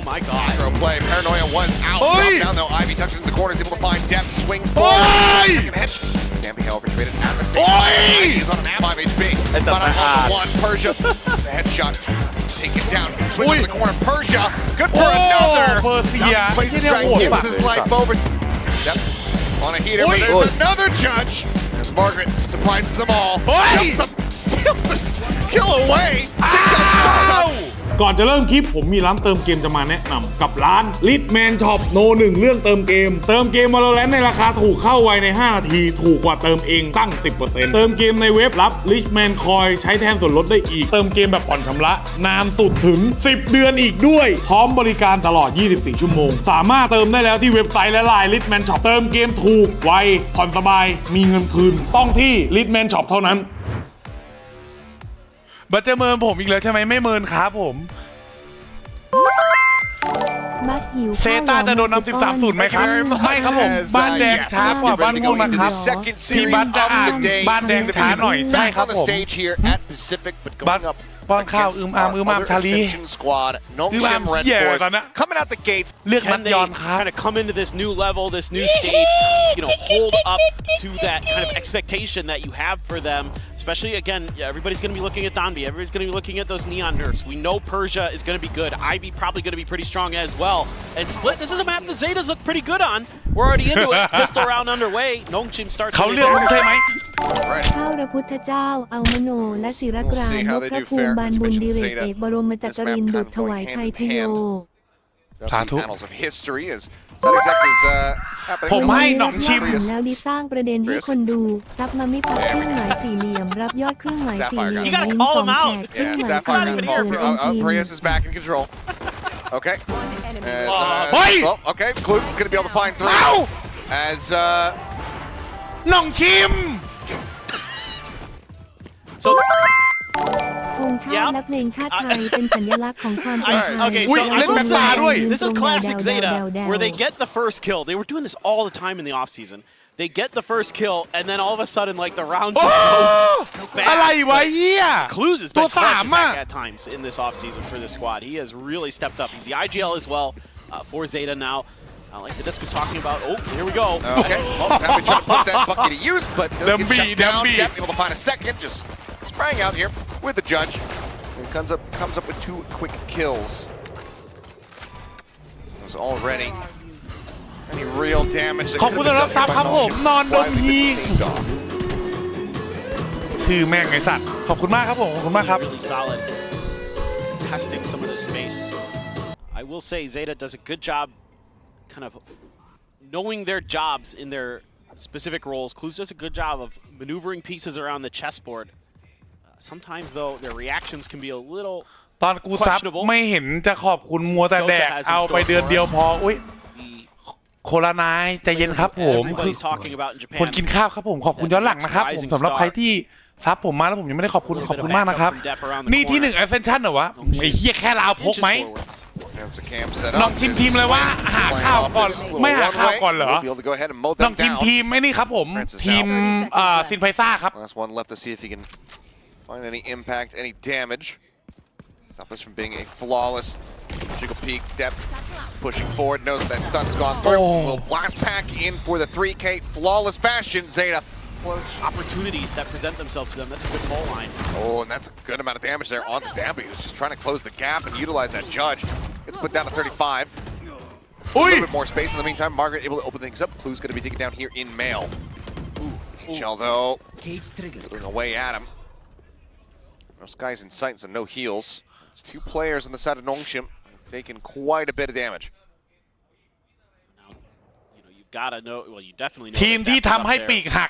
my god. Throw play. Paranoia was out. Dropped down though. Ivy tucks into the corner. Is able to find depth. Swings forward. Second hit. Stamping however traded at the same time. He's on an 5 HP. But on one. Persia. The headshot. Taken down. Swings into the corner. Persia. Good for another. Places drag. Gives his life over. Depth on a heater. But there's another judge. As Margaret surprises them all. Jumps up. Steals the kill away. Takes out shots up. ก่อนจะเริ่มคลิปผมมีร้านเติมเกมจะมาแนะนำกับร้าน Richman Shop โน1เรื่องเติมเกม valorant ในราคาถูกเข้าไวใน5นาทีถูกกว่าเติมเองตั้ง 10% เติมเกมในเว็บรับ Richman Coin ใช้แทนส่วนลดได้อีกเติมเกมแบบผ่อนชำระนานสุดถึง10 เดือนอีกด้วยพร้อมบริการตลอด24ชั่วโมงสามารถเติมได้แล้วที่เว็บไซต์และ LINE Richman Shop เติมเกมถูกไวผ่อนสบายมีเงินคืนต้องที่ Richman Shop เท่านั้นบัตเตอร์เมินผมอีกแล้วใช่ไหมไม่เมินครับผมเซต้าจะโดนนำ13-0ไหมครับไม่ครับผมบ้านแดงช้ากว่าบ้านม่วงนะครับพี่บัตจะอ่านบ้านแดงช้าหน่อยใช่ครับผมบ้านป้อนข้าวอ้ามชาลีอ้ามเหี้ยตอนนั้นเลือกมันย้อนครับ kind of come into this new level, this new stage, hold up to that kind of expectation that you have for them. Especially again, everybody's going to be looking at Donby. Everybody's going to be looking at those neon nerfs. We know Persia is going to be good. Ivy probably going to be pretty strong as well. And Split, this is a map that Zetas look pretty good on. We're already into it. Pistol round underway. Nongchim starts. เขาเลือกมึงใช่ไหมข้าวพระพุทธเจ้าเอามโนและศิรกรานพระภูมิบานบุญดิเรกเอกบรมจักรินทร์ดุจถวายชัยทโยสาธุ ผมให้หนองชิมแล้วดีสร้างประเด็นให้คนดูซับมาไม่พักเครื่องหมายสี่เหลี่ยมรับยอดเครื่องหมายสี่เหลี่ยมยิง2แฉกเครื่องหมายสี่เหลี่ยมทีม Okay. Okay. Clues is going to be able to find three. As หนองชิม So ธงชาติและเพลงชาติไทยเป็นสัญลักษณ์ของความเป็นไทย Okay, so I will say, this is classic Zeta, where they get the first kill. They were doing this all the time in the offseason. They get the first kill, and then all of a sudden, like, the round just goes fast. อะไรวะเหี้ย Clues has been clutch at times in this offseason for this squad. He has really stepped up. He's the IGL as well for Zeta now. Like the disc was talking about. Oh, here we go. Okay, well, Pappy trying to put that bucket to use, but doesn't get shut down. Dep able to find a second, just sprang out here with the judge. And comes up with 2 quick kills. There's already any real damage. ขอบคุณสำหรับซับครับผมนอนดมฮีชื่อแม่งไอ้สัตว์ขอบคุณมากครับผมขอบคุณมากครับ Really solid, testing some of this space. I will say Zeta does a good job, kind of knowing their jobs in their specific roles. Clues does a good job of maneuvering pieces around the chessboard. Sometimes though, their reactions can be a little ตอนกูซับไม่เห็นจะขอบคุณมัวแต่แดกเอาไปเดือนเดียวพออุ้ยโคลานายใจเย็นครับผมคือคนกินข้าวครับผมขอบคุณย้อนหลังนะครับผมสำหรับใครที่ซับผมมาแล้วผมยังไม่ได้ขอบคุณมากนะครับนี่ที่1 Ascension เหรอวะไอ้เหี้ยแค่ลาวพกไหมลองทีมเลยว่าหาข้าวก่อนไม่หาข้าวก่อนเหรอลองทีมไม่นี่ครับผมทีมซินไพซ่าครับ Find any impact, any damage. Stop this from being a flawless jiggle peek. Depth pushing forward, knows that stun's gone through. Will blast pack in for the 3K flawless fashion. Zeta. Opportunities that present themselves to them. That's a good ball line. Oh, and that's a good amount of damage there on the Damby, who's just trying to close the gap and utilize that judge. It's put down to 35. A little bit more space in the meantime. Margaret able to open things up. Clue's going to be taken down here in mail. Shell though, putting away at him. No skies in sight, so no heals. It's 2 players on the side of Nongchim, taking quite a bit of damage. Now, you've got to know. Well, you definitely know. ทีมที่ทำให้ปีกหัก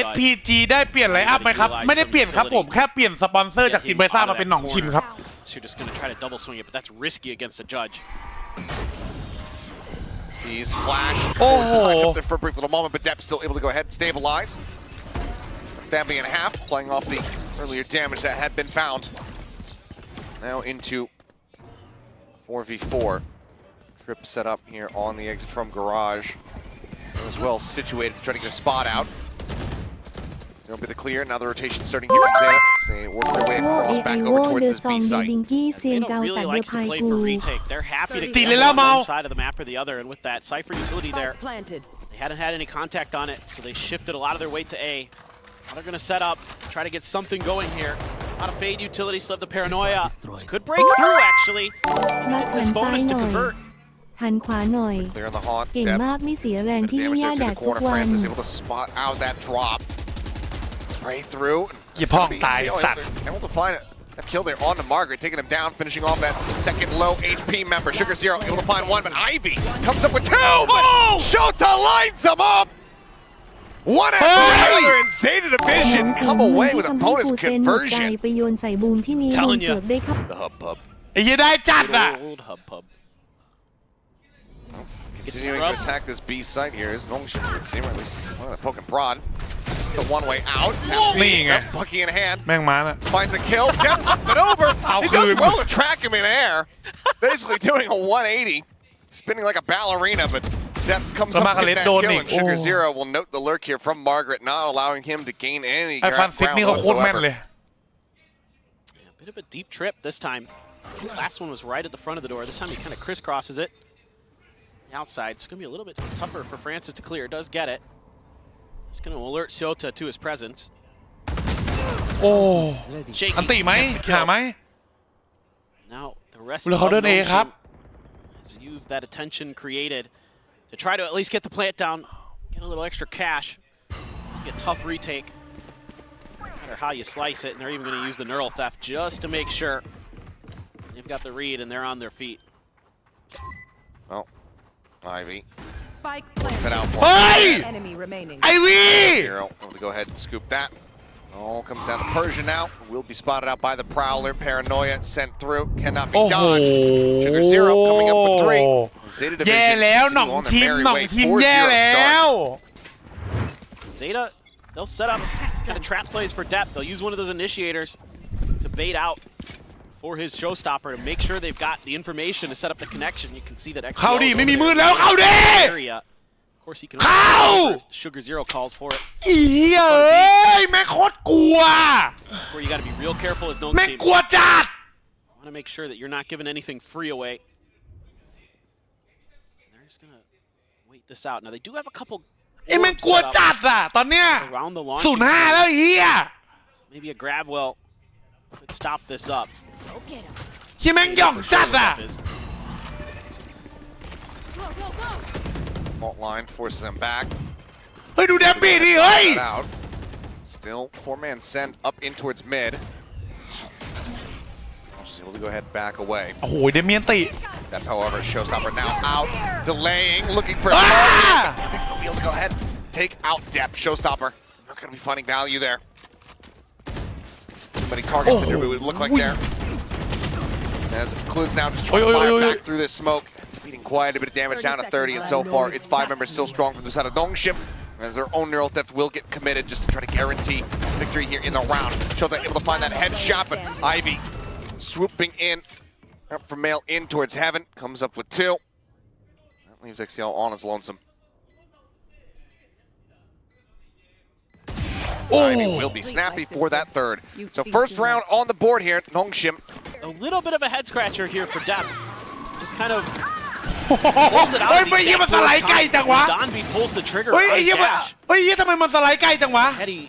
SPG ได้เปลี่ยนไลน์อัพไหมครับไม่ได้เปลี่ยนครับผมแค่เปลี่ยนสปอนเซอร์จากซินไพซ่ามาเป็นหนองชิมครับ So you're just going to try to double swing it, but that's risky against a judge. Sees flash. Up there for a brief little moment, but Depp still able to go ahead and stabilize. Stabbing in half, playing off the earlier damage that had been found. Now into 4v4. Trip set up here on the exit from garage. As well situated to try to get a spot out. It'll be the clear. Now the rotation starting here from Zeta. they work their way โว across ไอ back โว over เด towards อ this ซอง B ดี site. บิงกี้เซียน Zeta เกา really ตัดเดือ likes พา to ย play กู for retake. They're happy to ตี get เลยแล้ว on เมา one side of the map or the other, and with that Cypher utility there, Planted. they hadn't had any contact on it, so they shifted a lot of their weight to A. Now they're going to set up, try to get something going here. A lot of fade utility, still have the paranoia. This could break through, actually. มาหั This นซ้าย bonus ห to น่อย convert. หันขวาหน่อย Clear on the haunt. เก่ง Dep มากไม่เสียแรงที่ damage ย่า there แด to ก the ทุก corner. วัน Francis able to spot out that drop. Spray through. อย่าพ่องตายสัตว์ Able to find a kill there on to Margaret, taking him down, finishing off that second low HP member. Sugar Zero able to find one, but Ivy comes up with two. But Shota lines them up. One after the other, and Zeta Division come away with a bonus ไก่ conversion. ไปโยนใส่บูมที่นี่ Telling เสือกได้เข้า The hub pub ไอ้เหี้ยได้จัด Good อ่ะ old hub pub. continuing to attack this B site here is Nongshin. You can see him, or at least poke and prod. The one way out.นี่ไง Bucky in hand. แม่งมาน่ะ Finds a kill. Dep up and over. He does good. well to track him in air. Basically doing a 180. Spinning like a ballerina, but Dep comes up with that kill. And Sugar Zero will note the lurk here from Margaret, not allowing him to gain any ไอ้ฟัน ground ฟิกนี่เขาโคตรแม่นเลย Yeah, a bit of a deep trip this time. Last one was right at the front of the door. This time he kind of crisscrosses it. The outside. It's going to be a little bit tougher for Francis to clear. Does get it. He's going to alert Shota to his presence. โอ้ Shaky อันติไหม gets the kill. หาไหม Now the rest แล้วเขาเดิน A ครับ has used that attention created to try to at least get the plant down, get a little extra cash, get tough retake. No matter how you slice it, and they're even going to use the neural theft just to make sure they've got the read and they're on their feet. Well, Ivy Spike cut planted. out Hey! one. Enemy remaining. ไอวี Zero able to go ahead and scoop that. All comes down to Persia now. Will be spotted out by the Prowler. Paranoia sent through. Cannot be โอ้โห dodged. Sugar Zero coming up with 3. Zeta แย่ Division แล้วหน่อง continue on ที their ม merry หน่อง way. ทีม 4-0 แย่แล้ start. ว Zeta, they'll set up kind of trap plays for depth. They'll use one of those initiators to bait out for his showstopper to make sure they've got the information to set up the connection. You can see that XL เข้าดิ is ไม่ over มี there มื in ดแล้ว เข้าดิ the area. Of course, he can. How? Sugar Zero calls for it. อีเอ้ยแม่งโคตรกลัว That's where you got to be real careful as no แม่ง team. กลัวจัด Want to make sure that you're not giving anything free away. And they're just gonna wait this out. Now they do have a couple ไอ้แม่ง orbs กลัว set up จัดอ่ะ ตอนเนี้ย around the launch. 05แล้วไอ้เฮีย Maybe a grab will could stop this up. เฮียแม่งหย่องจัดอ่ะ Fault line forces them back. เฮ้ยดูเดมบี้ดิเฮ้ย That out. Still 4-man send up in towards mid. She's able to go ahead and back away. โอ้โหเดเมียนติ That's however Showstopper now out, delaying, looking for a Ah! target. But Dep will be able to go ahead, take out Dep. Showstopper not going to be finding value there. Too many targets in there, it would look like there. As Clues now just trying to fire back through this smoke. It's beating quite a bit of damage down to 30, and so far it's 5 members still strong from the side of Nongshim. As their own neural theft will get committed just to try to guarantee victory here in the round. Shota able to find that headshot, but Ivy swooping in. Up from Mail in towards Heaven. Comes up with 2. That leaves XCL on his lonesome. Ivy will be snappy for that third. So first round on the board here. Nongshim. A little bit of a head scratcher here for Dep. Just kind of pulls it out. เฮ้ย of ไม่ the เฮีย exact มันสไลด์ first ใกล้ time. จังวะ Donby pulls the trigger เฮ้ย on ไอ้ his เฮียมัน dash. เฮ้ยเฮียทำไมมันสไลด์ใกล้จังวะ Had he,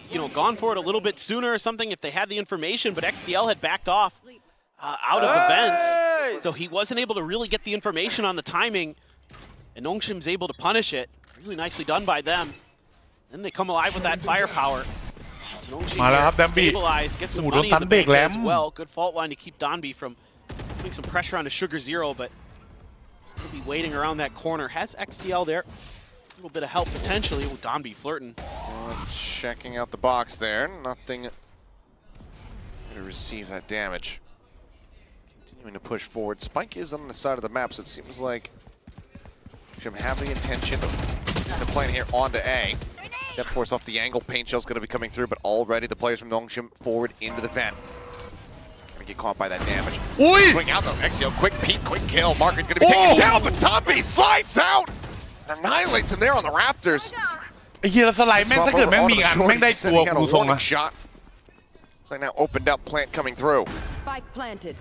gone for it a little bit sooner or something, if they had the information, but XDL had backed off out of the vents, so he wasn't able to really get the information on the timing, and Nongshim's able to punish it. Really nicely done by them. Then they come alive with that firepower. So Nongshim มาแล้วครับ here ดัมบี้ stabilize, get some โอ้โหโดน money in ตัน the เบรก bank แหลม as well. Good fault line to keep Donby from putting some pressure onto Sugar Zero, but he's going to be waiting around that corner. Has XTL there. A little bit of help potentially. Oh, Donby flirting. Checking out the box there. Nothing to receive that damage. Continuing to push forward. Spike is on the side of the map, so it seems like Jim have the intention of playing here onto A. That force off the angle. Paint shell's going to be coming through, but already the players from Nongshim forward into the vent. Gonna get caught by that damage. อุ้ย Swing out though. Exio, quick peek, quick kill. Market going to be taken down, but Tomby slides out. Annihilates him there on the Raptors. ไอ้เฮียแล้วสไลด์แม่งถ้าเกิดแม่งมีงานแม่งได้ตัวกูทรงนะ shot. It's like now opened up, plant coming through. Spike planted.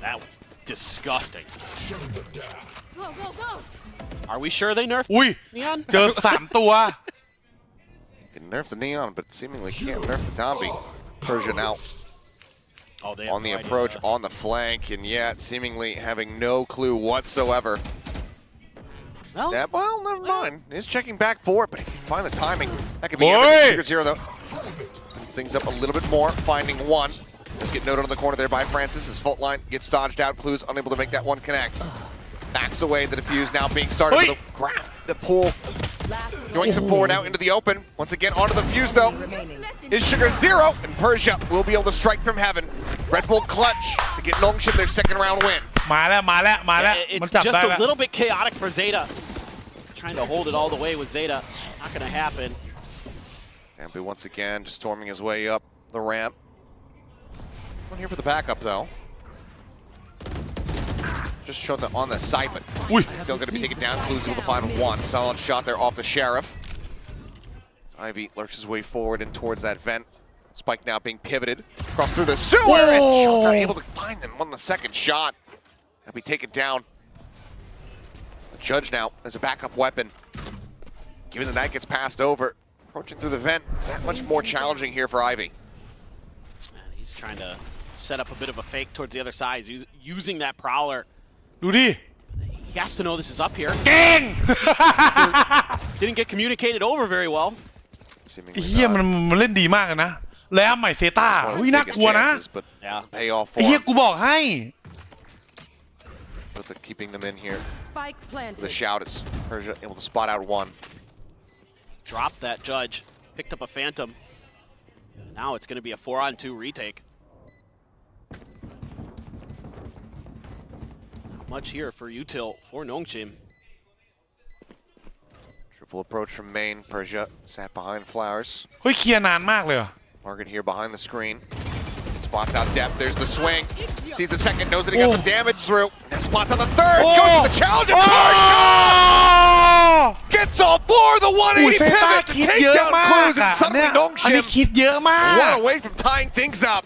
That was disgusting. Go, go, go. Are we sure they nerfed อุ้ย Neon? เจอ3 ตัว Can nerf the Neon, but seemingly can't nerf the Zombie. Persia now Oh, they on the approach, on the flank, and yet seemingly having no clue whatsoever. Well, Well, never mind. He's checking back for it, but he can find the timing. That could be Boy! everything. 0 though. Things up a little bit more, finding one. Let's get noted on the corner there by Francis. His fault line gets dodged out. Clues unable to make that one connect. Backs away. The defuse now being started with the grab. The pull. Going some forward out into the open. Once again onto the fuse though. Is Sugar 0, and Persia will be able to strike from heaven. Red Bull clutch to get Nongshim their second round win. มาแล้ว มัน it's จับ just ได้ a แล้ว little bit chaotic for ZETA. Trying to hold it all the way with ZETA. Not going to happen. Dampi once again just storming his way up the ramp. One here for the backup though. Just showed that on the side, but still going to be taken down. Clues able to find one. Solid shot there off the Sheriff. Ivy lurks his way forward and towards that vent. Spike now being pivoted. Cross through the sewer, and Schultz unable to find them on the second shot. That'll be taken down. The Judge now as a backup weapon. Given the night gets passed over. Approaching through the vent, it's that much more challenging here for Ivy. Man, he's trying to set up a bit of a fake towards the other side. He's using that prowler. ดูดิ He has to know this is up here. เก่ง Didn't get communicated over very well. เฮียมันเล่นดีมากนะ แล้วใหม่เซต้าอุ้ยน่ากลัวนะ Pay off for เฮียกูบอกให้ But keeping them in here. Spike planted. The shout is Persia able to spot out one. Dropped that Judge. Picked up a Phantom. Now it's going to be a 4-on-2 retake. Not much here for util for Nongshim. Triple approach from main. Persia sat behind Flowers. เฮ้ยเคลียร์นานมากเลย Margaret here behind the screen. Spots out depth. There's the swing. Sees the second. Knows that he got some damage through. And spots on the third. Goes to the challenge. And Persia gets all four. The 180 pivot to take down Clues. And suddenly อันนี้ Nongshim คิดเยอะมาก one away from tying things up.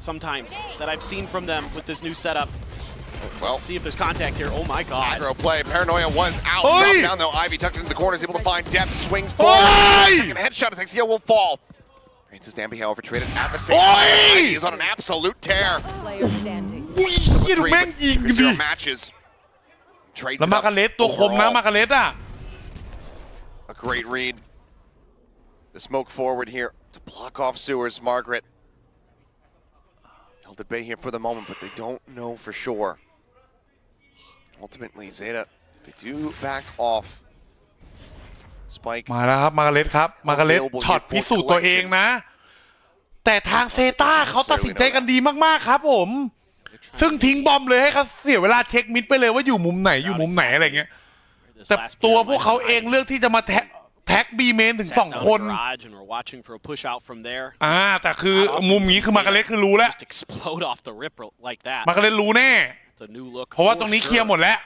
Sometimes that I've seen from them with this new setup. Well, Let's see if there's contact here. Oh my god. aggro play. Paranoia was out. Oi! Dropped down though. Ivy tucked into the corners. Able to find depth. Swings forward. Oi! Second headshot as XCO will fall. Francis Dampi, however, traded at the same Oi! time. Ivy is on an absolute tear. Player standing. อุ้ยเฮียดูแม่งยิงดิ 0 matches. Trades แล้ว it มา up กาเลสตัวคมนะ overall. มากาเลสอ่ะ A great read. The smoke forward here to block off Sewers. Margaret held at bay here for the moment, but they don't know for sure. Ultimately, ZETA, they do back off. Spike. มาแล้วครับมาเลสครับมาเลสช็อตพิสูจน์ตัวเองนะ แต่ทางเซต้าเขาตัดสินใจกันดีมากๆครับผมซึ่งทิ้งบอมเลยให้เขาเสียเวลาเช็คมิดไปเลยว่าอยู่มุมไหนอยู่มุมไหนอะไรเงี้ยแต่ตัวพวกเขาเองเลือกที่จะมาแท็กบีเมนถึง2 คนแต่คือมุมนี้คือมาเลสคือรู้แล้วมาเลสรู้แน่เพราะว่าตรงนี้เคลียร์หมดแล้ว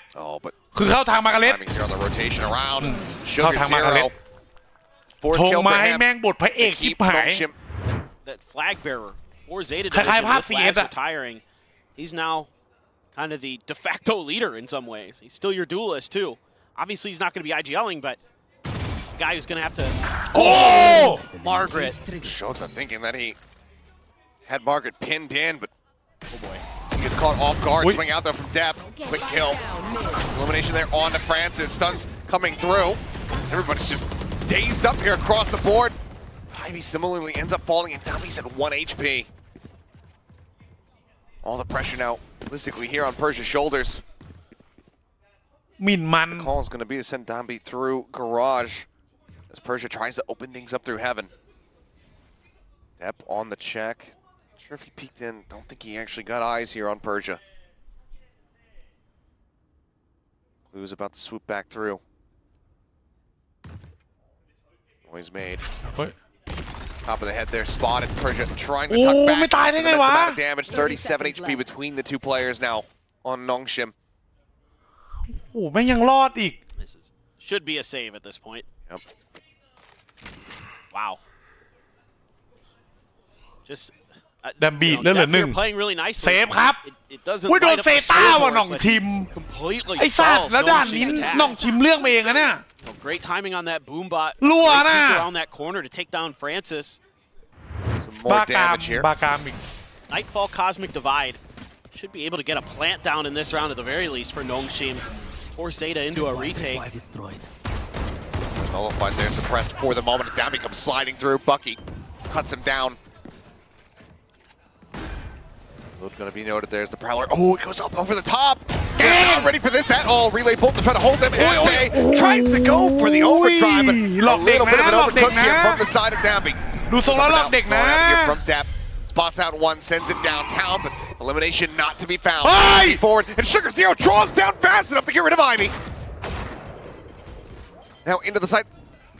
คือเข้าทางมาเลสเข้าทางมาเลสโชงมาให้แม่งบทพระเอกชิบหาย That flag bearer for ZETA คล้ายๆภาพ division with CS Labs retiring. He's now kind of the de facto leader in some ways. He's still your duelist too. Obviously he's not going to be IGLing, but the guy who's going to have to. Oh! Margaret. Shota thinking that he had Margaret pinned in, but Oh boy. he gets caught off guard. Wait. Swing out there from depth. Quick kill. Elimination there on to Francis. Stuns coming through. Everybody's just dazed up here across the board. Ivy similarly ends up falling, and Dampi's at 1 HP. All the pressure now, realistically, here on Persia's shoulders. หมิ่นมัน The call is going to be to send Dampi through Garage as Persia tries to open things up through heaven. Depp on the check. Not sure if he peeked in. Don't think he actually got eyes here on Persia. Clue's about to swoop back through. Noise made. เฮ้ย Top of the head there, spotted. Persia trying to tuck back. ไม่ตายได้ไงวะ Amount of damage, 37 HP between the two players now on Nongshim. โอ้แม่งยังรอดอีก This should be a save at this point. Yep. Wow. Just ดัมบีเลือดเหลือหนึ่ง playing really nicely. เซฟครับ It doesn't อุ้ยโดน light up เซ the ต้า scoreboard, ว่ะหน่อง but ชิม completely ไอ้สัตว์ stalls แล้วด่านนี้ Nongshim's attack. หน่องชิมเรื่องมาเองนะเนี่ย Great timing on that boom bot. รั่ว Great น่ะ peek around that corner to take down Francis. Some บา more กาม damage here. บากามอีก Nightfall Cosmic Divide should be able to get a plant down in this round at the very least for Nongshim. Force ZETA into a retake. Nullified there, suppressed for the moment. Down comes sliding through. Bucky cuts him down. What's going to be noted there's the Prowler. Oh, it goes up over the top. Not ready for this at all. Relay bolt to try to hold them. And tries to go for the overdrive, but a little bit of an overcook here from the side of Damby. ดูทรงแล้วหลอกเด็กนะ Here from Depp. Spots out one, sends it downtown, but elimination not to be found. Hey! Forward, and Sugar Zero draws down fast enough to get rid of Ivy. Now into the site.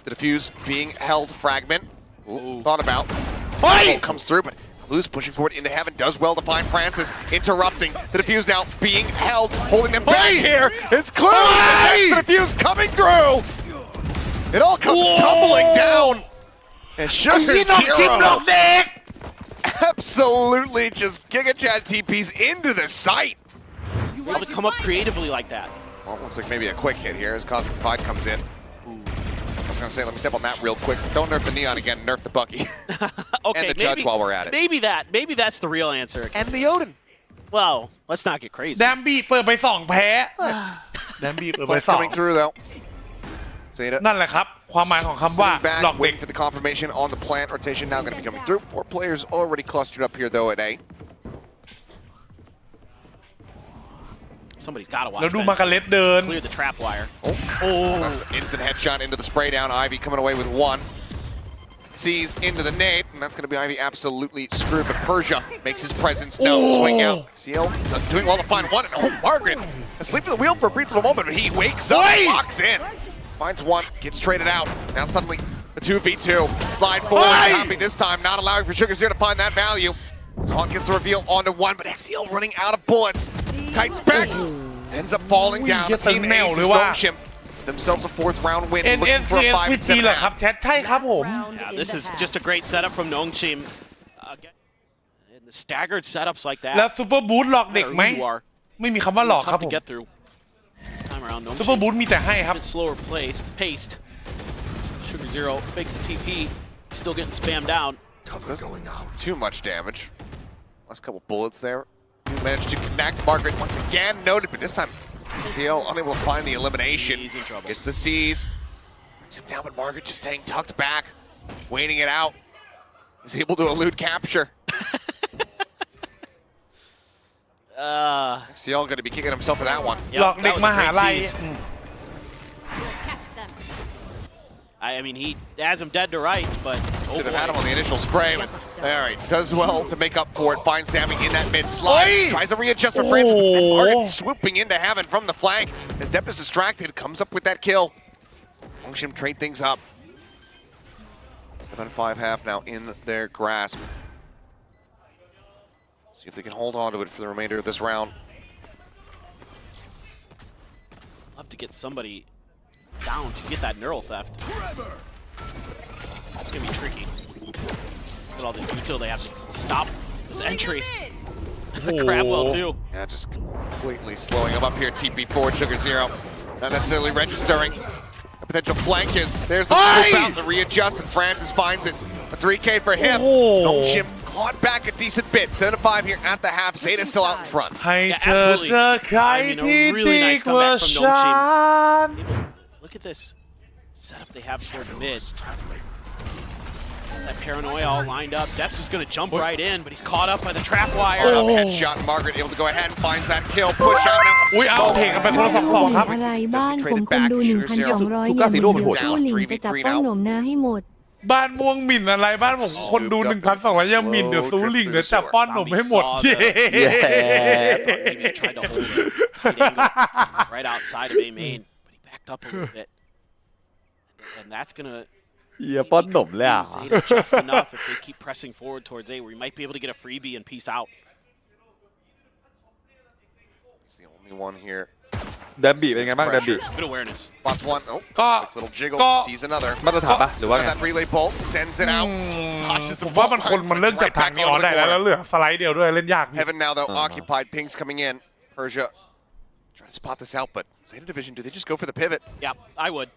The defuse being held. Fragment. Ooh, thought about. Hey! Comes through, but Clues pushing forward into heaven. Does well to find Francis. Interrupting. The defuse now being held. Holding them back here. It's Clues. Hey! The defuse coming through. It all comes tumbling down. And Sugar พี่หน่องชิมหลอก Zero เด็ก absolutely just Giga Chad TPs into the site. Able to come up creatively like that. Well, it looks like maybe a quick hit here as Cosmic Divide comes in. I was going to say, let me step on that real quick. Don't nerf the Neon again, nerf the Bucky. Okay, And the Judge while we're at it. Maybe that's the real answer. And the Odin. Well, let's not get crazy. แดมบี้เปิดไป2แพ้แดมบี้เปิดไป Plant coming through though. ZETA 2นั่นแหละครับ ความหมายของคำว่า sitting หลอก back, เด็ก waiting for the confirmation on the plant rotation. Now going to be coming through. 4 players already clustered up here though at A. Somebody's got to watch. แล้วดู Benson. มาการเล็ตเดิน Clear the trap wire. That's an instant headshot into the spray down. Ivy coming away with 1. Sees into the nade, and that's going to be Ivy absolutely screwed. But Persia makes his presence known. Swing out. Seal doing well to find 1. And oh, Margaret asleep at the wheel for a brief little moment, but he wakes up, locks in. Finds 1, gets traded out. Now suddenly the 2v2. Slide forward. Copy this time, not allowing for Sugar Zero to find that value. Zahn gets the reveal onto 1, but XCL running out of bullets. Kites back. Ends up falling down. The team Ace is Nongshim. Themselves a 4th round win. Looking for a 5 and 7 เหรอครับแชทใช่ครับผม Yeah, this is just a great setup from Nongshim. And the staggered setups like that. แล้วซูเปอร์บูทหลอกเด็กไหม Who you are. ไม่มีคำว่าหลอกค Tough รับผ to ม get through. This time around, ซูเปอร์บู Nongshim ทมีแต่ให้ครับ a bit slower paced. Sugar Zero fakes the TP. Still getting spammed down. Too much damage. Last couple bullets there. Managed to connect. Margaret once again noted, but this time TL unable to find the elimination. He's in trouble. It's the C's. Brings him down, but Margaret just staying tucked back, waiting it out. He's able to elude capture. CL going to be kicking himself for that one. Yep, หลอกเด็ก that was ม a หา great ลัย seize. I mean, he has him dead to rights, but Should have had him on the initial spray, but all right, does well to make up for it. Finds Dammy in that mid slide. Tries to readjust for Francis. And Margaret swooping into heaven from the flank. As Depp is distracted, comes up with that kill. Nongshim trade things up. 7-5 half now in their grasp. See if they can hold on to it for the remainder of this round. love to get somebody down to get that neural theft. It's gonna be tricky. Look at all this util they have to stop this entry. Crabwell too. Yeah, just completely slowing him up here. TP forward, Sugar Zero. Not necessarily registering. A potential flank is. There's the swoop out, the readjust, and Francis finds it. A 3K for him. Nongshim clawed back a decent bit. 7-5 here at the half. ZETA still out in front. ให้เธอเจอใครที่ดีกว่าฉัน Look at this setup they have toward mid. That paranoia all lined up. Deps is going to jump right in, but he's caught up by the trap wire. Headshot. Margaret able to go ahead and finds that kill. Push out now. อุ้ยเอาเทกันไปคนละ2-2ครับ อะไรบ้านผมคนดู 1,200 อย่างเดียวสู้หลิงจะจับป้อนหนมนาให้หมด บ้านม่วงหมิ่นอะไรบ้านผมคนดู 1,200 ยังหมิ่นเดี๋ยวซูหลิงเดี๋ยวจับป้อนหนมให้หมด Maybe he tried to hold it right outside of A main, but he backed up a little bit, and that's gonna. เหี้ยป้อนหนมเลยอ่ะ ZETA just enough if they keep pressing forward towards A, where he might be able to get a freebie and peace out. He's the only one here แดมบีเป็นไงบ้างแดมบี Good awareness. Spots one. Oh, ก็ quick little jiggle. ก็ Sees another. มาตรฐานปะหรือว่า Got ไง that relay bolt. Sends it out. Dodges ผ the มว่า fault มันคน line, มันเริ่ม sends จาก right ทาง back นีออน onto ได้ the แล้ว corner. เหลือสไลด์เดียวด้วยเล่นยาก Heaven now though. Occupied. Pings coming in. Persia trying to spot this out, but Zeta Division, do they just go for the pivot? Yeah, I would.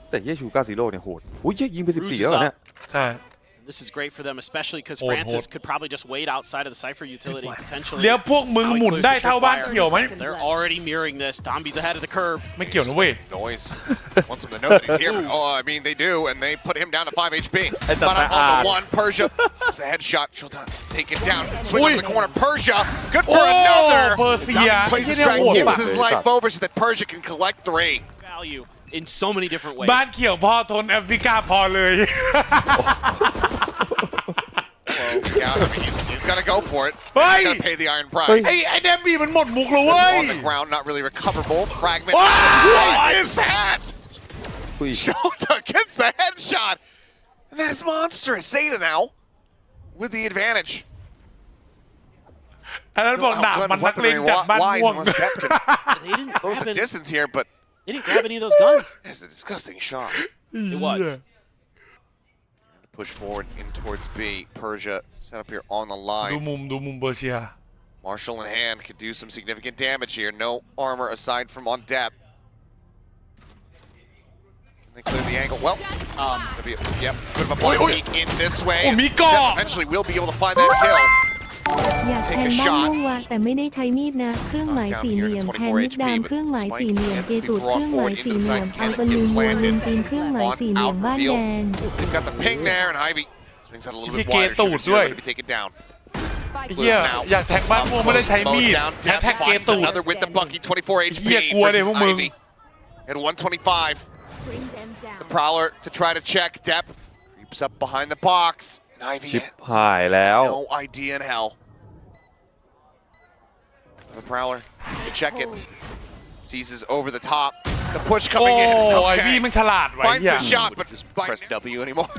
แต่เย่ชูก้าซีโร่เนี่ยโหดอุ้ยเย่ยิงไป14แล้วเหรอเนี่ย ใช่ This is great for them, especially because Hold, Francis hold. could probably just wait outside of the Cypher utility potentially. เดี๋ยวพวกมึงหมุนได้เท่าบ้านเขียวไหม They're already mirroring this. Dombi's ahead of the curve. ไม่เกี่ยวนะเว้ย Noise wants him to know that he's here. Oh, I mean they do, and they put him down to 5 HP. It's But a- on the one, Persia. It's a headshot. She'll take it down. Swing over the corner. Persia, good for Oh, another. Persia. Dombi plays his Ini drag, dia gives otak. his life over so that Persia can collect 3. Value in so many different ways. บ้านเขียวพอทนแอฟริกาพอเลย Well, yeah, I mean, he's gonna go for it. Hey! He's gonna pay the iron price. ไอ้แดมบี้มันหมดมุกแล้วเว้ย On the ground, not really recoverable. Fragment. Wow! What is that? อุ้ย Shota gets the headshot. And that is monstrous. Zeta now with the advantage. อันนั้นบอกดาบมันนักเลงจากบ้านม่วง Unless Depp can They didn't close grab the any, distance here, but they didn't grab any of those guns. it's a disgusting shot. It was. Push forward in towards B. Persia set up here on the ดู line. มุมเบอร์เชีย Marshall in hand could do some significant damage here. No armor aside from on Depp. Can they clear the angle? Well, could be yep, bit of a point Oi, oi. peek in this way. Oh, Miko! Depp eventually will be able to find that kill. อยากแทงบ้านม่วงวะแต่ไม่ได้ใช้มีดนะ เครื่องหมายสี่เหลี่ยมแทงมิดดามเครื่องหมายสี่เหลี่ยมเกตูดเครื่องหมายสี่เหลี่ยมเอาตะลุมวัวลืมตีนเครื่องหมายสี่เหลี่ยมบ้านแดง They've got the ping there, and Ivy swings out a little bit Iki wider. Ketu Sugar Zeroด้วย to be taken down. ไอ้เหี้ยอยากแทงบ้านม่วงไม่ได้ใช้มีด Down, แทง Depp แท็กเก finds ตูด another with the Bucky, 24 HP เหี้ยกลัวดิ versus พวกมึง Ivy. At 125, Bring them down. the Prowler to try to check. Depp creeps up behind the box. And Ivy ชิบ has หายแล้ว no idea in hell. The Prowler to check it. Seizes over the top. The push โอ้ coming in. ไอ้ Okay. บี้มันฉลาดไว้ Finds เหี้ย the shot, but just press W anymore.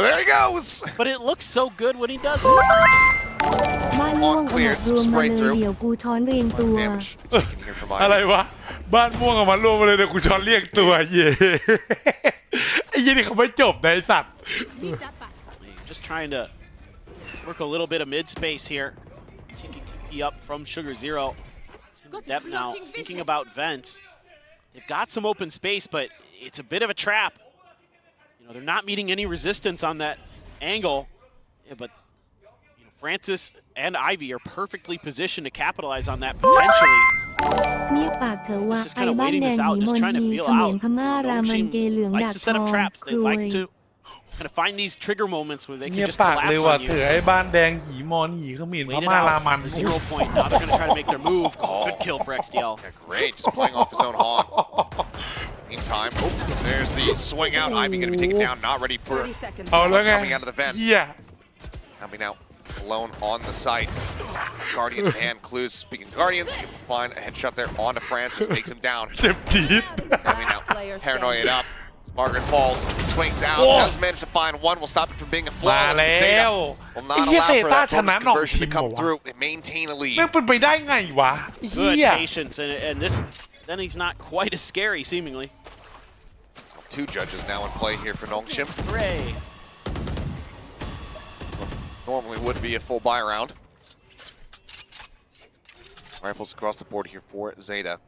There he goes. But it looks so good when he does it. บ้านม่วงเอาหมดรวมมาเลยเดี๋ยวกูช้อนเรียงตัว Damage taken here from อะไร Ivy. วะ บ้านม่วงเอามารวมมาเลยเดี๋ยวกูช้อนเรียกตัวเย่ ไอ้ยี่นี่เขาไม่จบนะไอ้สัตว์ Leave that back. Just trying to work a little bit of mid space here. Kicking TP up from Sugar Zero. Depp now thinking about vents. They've got some open space, but it's a bit of a trap. You know, they're not meeting any resistance on that angle. Yeah, but you know, Francis and Ivy are perfectly positioned to capitalize on that potentially. เงียบปากเถอะว่า Just ไอ้ kind of บ้าน waiting แดง this ห out, นีม just น trying to ที feel เขม out. รพม่า No รามัน machine เกเหลืองดั likes ก to ท set อ up ง traps. ค They รวย like to kind of find these trigger moments where they เงี can ยบ just ปากเลย collapse ว่ะ on เถื you. อไอ้บ้านแดงหีมอนหีเขมิ้นพ Wait it ม่ารา out. มัน The 0 point. Now they're going to try to make their move. Good kill for XDL. Yeah, great, just playing off his own hog. Meantime, oh, there's the swing out. Ivy going to be taken down, not ready for 30 seconds. เอาแล้วไง coming out of the vent. เหี้ย Coming out alone on the site. Guardian in hand, clues. Speaking of Guardians, he can find a headshot there onto Francis, takes him down. เจ็บจี๊ด Coming out, paranoid up. Margaret falls, swings out, Whoa. does manage to find one, will stop it from being a มา flawless. แล้ But Zeta ว will ไอ้ not เหี้ย allow เซ for ต้า that ชนะ bonus หนอง conversion ชิ to ม come เหรอวะ through. They maintain a lead. แม่งเป็นไปได้ไงวะไอ้เหี้ Good ย patience, and this then he's not quite as scary seemingly. Two judges now in play here for Nongshim. Hooray! Normally would be a full buy round. Rifles across the board here for Zeta.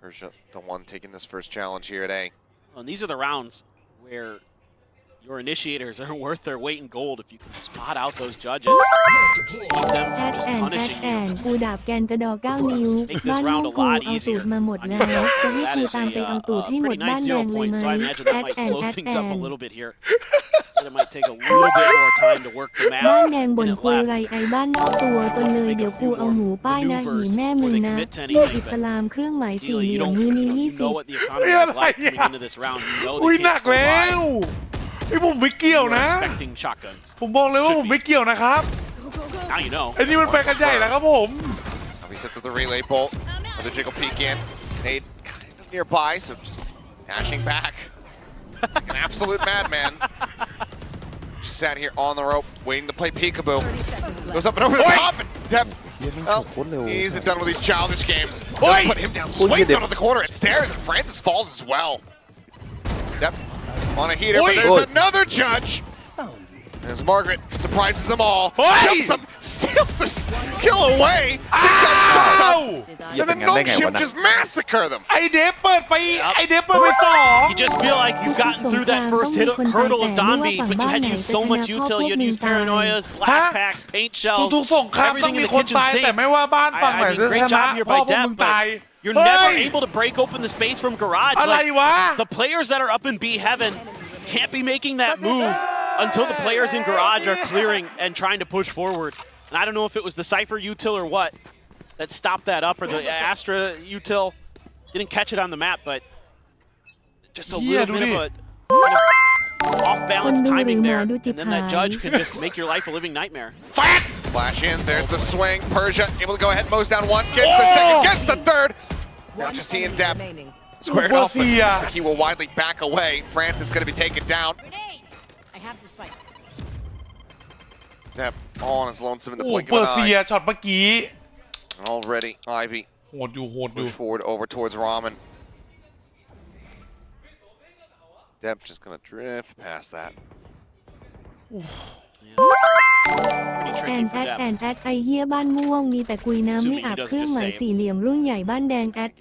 Persia, the one taking this first challenge here at A. Well, and these are the rounds where your initiators are worth their weight in gold if you can spot out those judges. Keep them แอ from ด just แอนแอด punishing แอ you. นกูดาบแกนกระดอ9 นิ้ว Make this บ้านม่ว round ง a กู lot เอาสูต easier รมาหมด on แล้ว yourself. จะให้ That กู is ตามไปเอาตูด a ให้หมด pretty บ้าน nice แด 0 งเลย point, ไหม so I imagine แอ that ด might แอน slow แอด things แอ up a น little bit here. It might take a little bit more time to work the บ้าน map. แดงบ่น minute คุย left. ไรไอ้บ้านนอกตัวจนเลยเดี๋ยวกูเอาหมูป้ายนะหีแม่มึงนะเลือดอิสลามเครื่องหมายสี่ Ideally, เห you ลี่ยม don't มือนี้ you know what the economy is like coming into this round. You know อุ้ย they หนัก can't แล้ว survive. ไอ้ผมไม่เกี่ยว You're นะ expecting shotguns. ผมบอกเลยว่าผมไม่เกี่ยวนะครับ Go, go, go. Now you know. ไอ้นี่มันไปกันใหญ่แล้วครับผม Now he sets up the relay bolt. Another jiggle peek in. Nade kind of nearby, so just dashing back. Like an absolute madman. sat here on the rope, waiting to play peekaboo. Goes up and over the top, and Deb, well, he isn't done with these childish games. Put him down, swings out of the corner, and stairs, and Francis falls as well. Deb on a heater, but there's another judge. As Margaret surprises them all, jumps up, steals the kill away, picks up shots up, and then Nongshim just massacre them. ไอเดฟเปิดไปสอง You just feel like you've gotten through that first hurdle of Donby, but you had to use so much util. You had to use paranoias, blast packs, paint shells, ทุกสงครามต้อง everything in มี the คน kitchen ตายแต่ sink. ไม่ว่าบ้านฝั่งไหน I จะ mean, ช great นะ job here พ่อ by พวกมึ Deb, งตาย but you're never able to break open the space from Garage. อะไร Like, วะ the players that are up in B heaven can't be making that move until the players in Garage are clearing and trying to push forward. And I don't know if it was the Cypher util or what that stopped that up, or the Astra util didn't catch it on the map, but just a little bit of a off-balance timing there, and then that judge can just make your life a living nightmare. Flash in, there's the swing. Persia able to go ahead, mows down one, gets the second, gets the third. Now just seeing Deb squared off, but I think he will widely back away. France is going to be taken down. I have this fight. Deb all on his lonesome in the โอ้ blink เปอ of ร์ an เซีย eye. ช็อตเมื่อกี้ Already, Ivy โหดอยู่ push forward over towards Ramen. Deb just going to drift past that. Pretty แอ tricky น for แอ Deb. ดไอเฮียบ้านม่วงมีแต่กุยน้ำไม่อาบเครื่องหมายสี่เหลี่ยมรุ่นใหญ่บ้านแดงแอด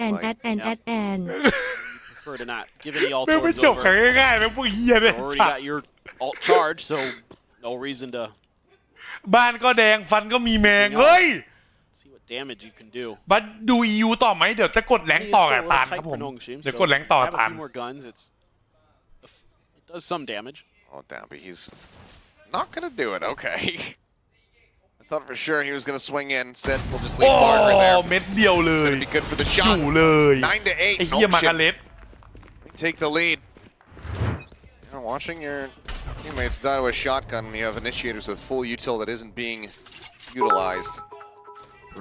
Prefer to not give any ไม่ ultimates จบ over. ง่ายๆไม่พวกเฮียเนี่ย You already got your alt charge, so no reason to บ้านก็แดงฟันก็มีแมงเฮ้ย see what damage you can do. บัดดู EU ต่อไหมเดี๋ยวจะกดแรงต่อกับตาลครับผม เดี๋ยวกดแรงต่อกับ have a ตาล few more guns. It does some damage. Oh, damn, but he's not going to do it. Okay. I thought for sure he was going to swing in. Said we'll just leave โอ้ Barker there. เม็ดเดียวเล It's ย going to be good for the อ shot. ยู่เลย 9 to 8. ไอ้เฮียมาการ์ Nongshim เล็ต take the lead. You're watching your teammates die to a shotgun when you have initiators with full util that isn't being utilized.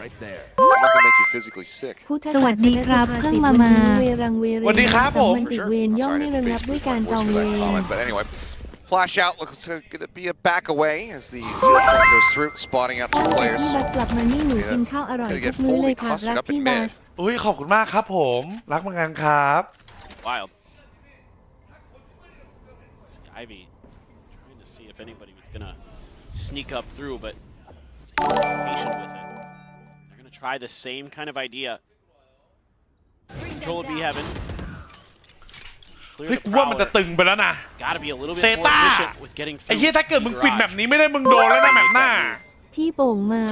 Right there. Enough to make you physically sick. สวัสดีครับเพิ่งมาเวรังเวเร สวัสดีครับผม มันติดเวรย่อมไม่ระงับด้วยการจองเวร But anyway, flash out looks going to be a back away as the zero point goes through, spotting out 2 players. พี่บัสกลับมานี่หนูกินข้าวอร่อยทุกมื้อเลยค่ะรักพี่บัส อุ้ยขอบคุณมากครับผมรักเหมือนกันครับ Wild. See, Ivy trying to see if anybody was gonna sneak up through, but patient with it. They're gonna try the same kind of idea. Control of B heaven. เฮ้ยกูว่ามันจะตึงไปแล้วนะ Gotta be a little bit more ZETA efficient with getting ไอ้ through. เหี้ยถ้าเกิดมึงปิดแบบนี้ไม่ได้มึงโดนแล้วนะแบบหน้า พี่โป่งมา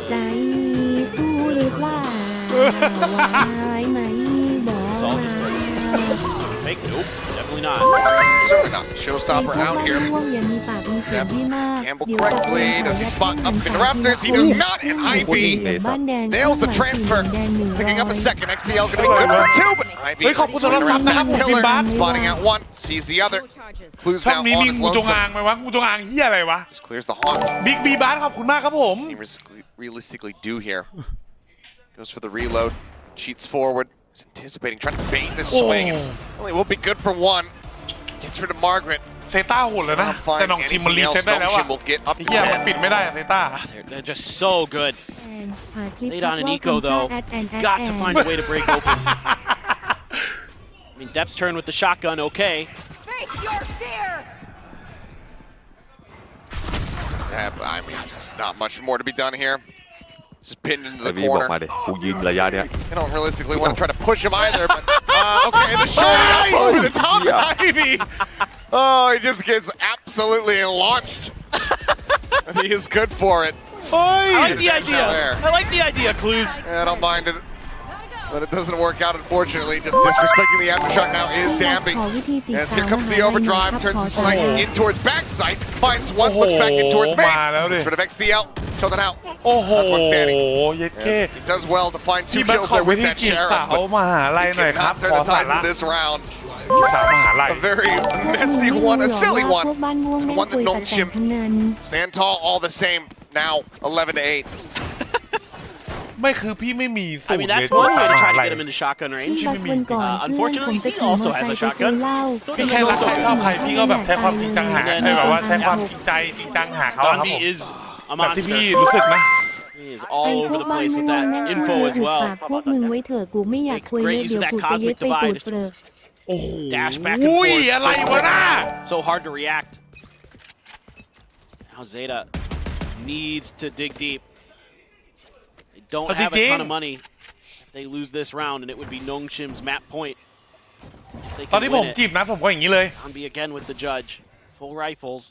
ใจสู้หรือเปล่าวายไหมบอกมา Fake? Nope, definitely not. Certainly not. Showstopper out here. ม่วงอย่ามีปากมีเสียงที่มาก Gamble correctly. Does he spot up in the Raptors? He does not. And Ivy nails the transfer. Picking up a second. XTL going to be good for 2, but Ivy เฮ้ยขอบคุณสำหรับซับนะครับผมกิน Killer บาส spotting out one, sees the other. Clues ช่อง now นี้ on มี his งูจงอาง lonesome. ไหมวะงูจงอางเหี้ยอะไรวะ Just clears the haunt. บิ๊กบีบาสขอบคุณมากครับผม He realistically do here. Goes for the reload. Cheats forward. He's anticipating, trying to bait this swing. Only will be good for 1. Gets rid of Margaret. เซต้าโหดเลยนะ Cannot แต่ find น้องชิมมัน anything รี else. เซ็ตได้แล้วอะ Nongshim will get up ไอ้ to เหี้ยมัน 10. ปิดไม่ได้อะเซต้า They're just so good. Late on an eco, though. Got to find a way to break open. I mean, Dep's turn with the shotgun, okay. Face your fear! I mean, there's not much more to be done here. Just pinned into ไอ the วีบอกมา corner. ดิกูยิงระยะเนี้ย I don't realistically want to try to push him either, but okay, the shorty up over the top is Ivy. Oh, he just gets absolutely launched. And he is good for it. เฮ้ย I like the idea. I like the idea, Clues. I don't mind it. But it doesn't work out, unfortunately. Just disrespecting the aftershock now is Damby. As here comes the overdrive, turns his sights in towards backside, finds one, looks back in towards main. มาแล้วดิ Gets rid of XDL, killed it out. โอ้โห That's one standing. เย็ดเก้ Yes, he does well to find 2 ที่บัส kills ขอ there วิ with ธี that จีบ sheriff, สาว but มหาลัยหน่อยครับ cannot turn ขอ the สา tides ระ of this round. สาวมหาลัย A very messy one, a silly พว one. กบ้านม่วง And แม่ง one คุ that ยแต่แต่ง Nongshim ทั้งนั้น stand tall, all the same. Now 11 to 8. ไม่คือพี่ไม่มีสูต I ร mean, เลย that's ที่ one way to หา try อะ to ไร get him into shotgun พี่ range. บัสวันก่อนเพื่อนผมจะขี่มอเตอร์ไซค์ไปซื้อเหล้า พี่แค่รักใครชอบใครพี่ก็แบบใช้ความจริงจังหาให้แบบว่าใช้ความจริงใจจริงจังหาเขาครับผม Donby is a แบบที่ monster. พี่รู้สึกนะ He is ไอ้ all พว over ก the บ้าน place ม่ with วง that แม่ง info ห as ยุด well. ปากพวกมึงไว้เถอะกูไม่อยากคุยเลยเดี๋ยวกูจะเย็ดไปตูดเปลือก โอ้โห Dash back and อุ้ย forth. อะไรวะน่ะ So hard to react. Now ZETA needs to dig deep. They don't have a ton of money. If they lose this round, and it would be Nongshim's map point. ตอนที่ผมจีบนะผมก็อย่างนี้เลย Donby again with the judge. Full rifles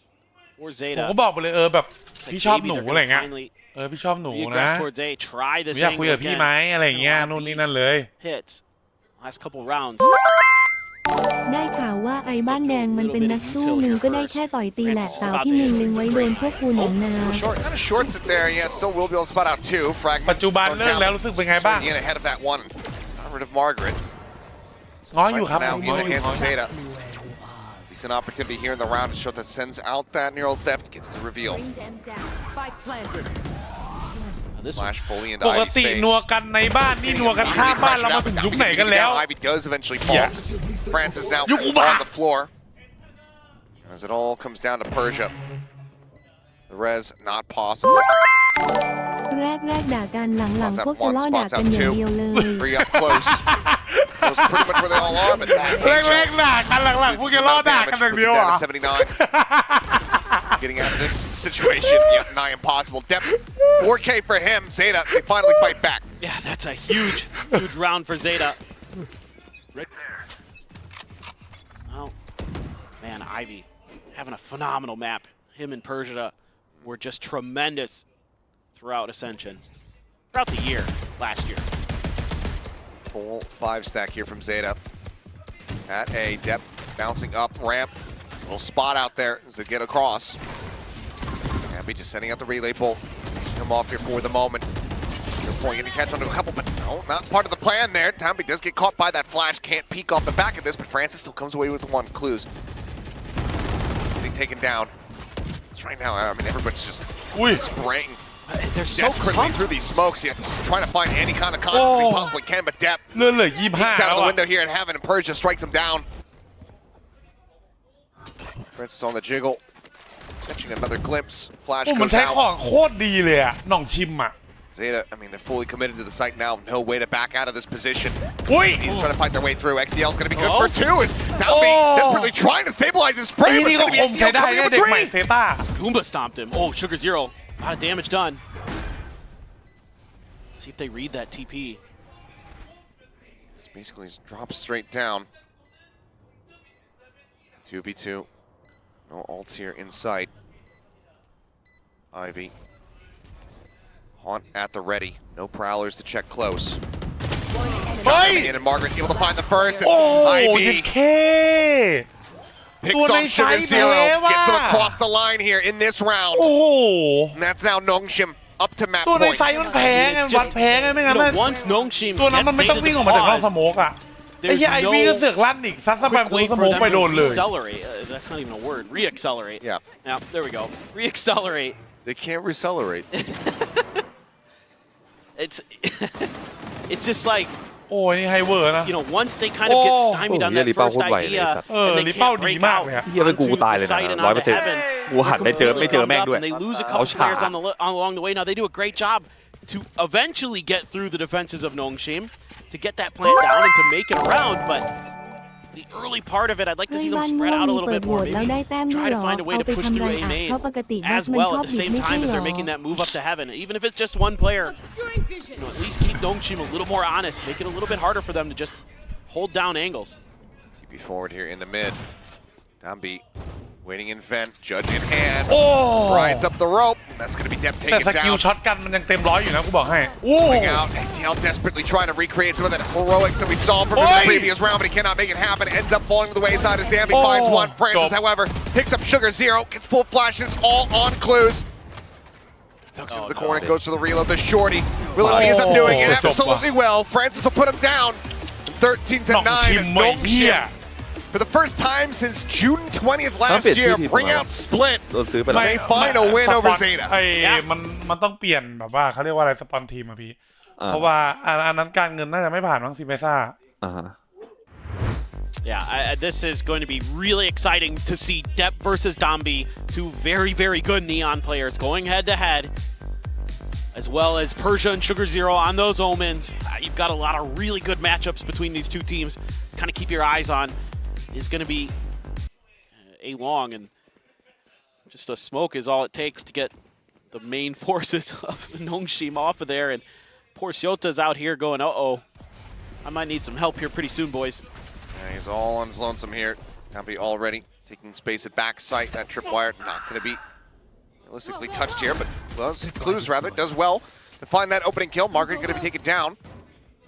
for ผม ZETA. ก็บอกไปเลยแบบพี่ชอบหนูอะไรเงี้ย Finally พี่ชอบหนู be นะ aggressive towards A. Try this อยากคุย angle กับพี่ไหม again. อะไรเงี้ยนู่นนี่นั่นเลย Hits. Last couple rounds. ได้ข่าวว่าไอ้บ้านแดงมันเป็นนักสู้มึงก็ได้แค่ต่อยตีแหลกสาวที่มึงเล็งไว้โดนพวกกูหนองนา Short, kind of shorts it there. Yeah, still will be able to spot out two. Fragment. ปัจจุบันเลิกแล้วรู้สึกเป็นไงบ้าง Getting ahead of that one. Got rid of Margaret. ง้ออยู่ครับ Now in the hands of ZETA. Decent opportunity here in the round to show that sends out that neural depth. Gets the reveal. Bring them down. Spike planted. This Flash fully into ปก Ivy's ติ face. นัวกันในบ้านนี่นัวกันข้างบ้านเรามาถึงยุคไหนกันแล้ว Ivy does eventually fall. Yeah. Francis now Yukuba. on the floor. As it all comes down to Persia. The res not possible. แรกด่ากันหลังๆพวกจะล่อด่ากันอย่างเดียวเลย Three up close. That's pretty much where they all are, but that แรกๆด่ากันหลังๆพวกจะล่อด่ากันอย่างเดียว down อ่ะ to 79. Getting out of this situation, yeah, nigh impossible. Depth, 4K for him. ZETA, they finally fight back. Yeah, that's a huge round for ZETA. Well, man, Ivy having a phenomenal map. Him and Persia were just tremendous throughout Ascension. Throughout the year, last year. Full 5-stack here from ZETA. At A, depth bouncing up ramp. Little spot out there as they get across. Abby just sending out the relay bolt. Just taking him off here for the moment. Good point, getting catch onto a couple, but no, not part of the plan there. Tambi does get caught by that flash. Can't peek off the back of this, but Francis still comes away with one. Clues. Getting taken down. It's right now, I mean, everybody's just spraying They're so desperately through these smokes. Yeah, just trying to find any kind of contact they possibly can, but depth. เลื่อน25 Peeks out แล้ of ว the อ่ะ window here and Heaven, and Persia strikes him down. Francis on the jiggle. Catching another glimpse. Flash มัน goes ใช้ขอ out. งโคตรดีเลยอ่ะหน่องชิมอ่ะ ZETA, I mean, they're fully committed to the site now. No way to back out of this position. อุ้ย He's trying to fight their way through. XCL's going to be good for two. Is Dalby desperately trying to stabilize his ไอ้ spray, but นี่ it's ก็ going to ค be มใช้ XCL ได้ coming in เด็กใหม่ between. เซต้า Goomba stomped him. Oh, Sugar Zero. A lot of damage done. See if they read that TP. It's basically just drops straight down. 2v2. No ults here in sight. Ivy. Haunt at the ready. No prowlers to check close. Coming in and Margaret able to find the first. And โอ้ย Ivy เค picks off Sugar Zero. Gets them across the line here in this round. โอ้โห And that's now Nongshim up to map ตัวใน point. ไซส์มันแพ้ไงวัดแพ้ไงไม่งั้น You know, once Nongshim ตัวนั้น gets มันไม่ต้อง ZETA วิ่งอ to อกมาจากนอกส pause, โมกอ่ะไอ้ there's เหี้ยไอวี่ก็ no เสือกลั่นอีกซัดสบาย quick ประตู way ส for โมก them ไปโด to นเลย reaccelerate. That's not even a word. Reaccelerate. Yeah. Now, there we go. Reaccelerate. They can't reaccelerate. It's just like, โอ้ยนี่ไฮเวอร์นะ you know, once they kind of get stymied on that first idea, and they can't break out เฮียเป็นกูตายเลย onto นะ the site and 100% onto heaven, กูหันไม่เจอแม่งด้วย and they lose a couple players along the way. Now they do a great job to eventually get through the defenses of Nongshim to get that plant down and to make it around, but the early part of it, I'd like to เฮ้ย see บ้า them นม่ว spread ง out a มี little เปิ bit ดโหว more. ตแล้ว Maybe ได้แต้มด้วย try หร to อ find a way เอา to ไป push ทำ through ไร A อ่ะ main เพราะปกติบัส as มัน well ชอบ at the บิด same ไม่ใช่ time as หร they're อ making that move up to heaven. Even if it's just one player, you know, at least keep Nongshim a little more honest, make it a little bit harder for them to just hold down angles. TP forward here in the mid. Dambi waiting in vent, judge in hand. โอ้ Rides up the rope. That's going to be Dep แต่ taken สกิล down. ช็อตกันมันยังเต็มร้อยอยู่นะกูบอกให้โอ้ Moving out. XCL desperately trying to recreate some of that heroics that we saw from the previous round, but he cannot make it happen. Ends up falling to the wayside as Dambi finds one. Francis, however, picks up Sugar Zero, gets full flashes, all on clues. Tucks into the corner, goes for the reload. The shorty will ends up doing it absolutely well. Francis will put him down. 13 to 9. And Nongshim, for the first time since June 20th last year, bring out split. โดนซื้อไปแล้ว They find a win over ZETA. ไอ้มันต้องเปลี่ยนแบบว่าเขาเรียกว่าอะไรสปอนทีมอะพี่ เพราะว่าอันนั้นการเงินน่าจะไม่ผ่านมั้งซิเมซ่า Yeah, this is going to be really exciting to see Depp versus Dambi, two very, very good Neon players going head-to-head, as well as Persia and Sugar Zero on those Omens. You've got a lot of really good matchups between these two teams. Kind of keep your eyes on is going to be a long, and just a smoke is all it takes to get the main forces of Nongshim off of there. And poor Syota's out here going, uh-oh, I might need some help here pretty soon, boys. Yeah, he's all on his lonesome here. Dambi already taking space at backside. That tripwire not going to be realistically touched here, but Clues rather does well to find that opening kill. Margaret going to be taken down.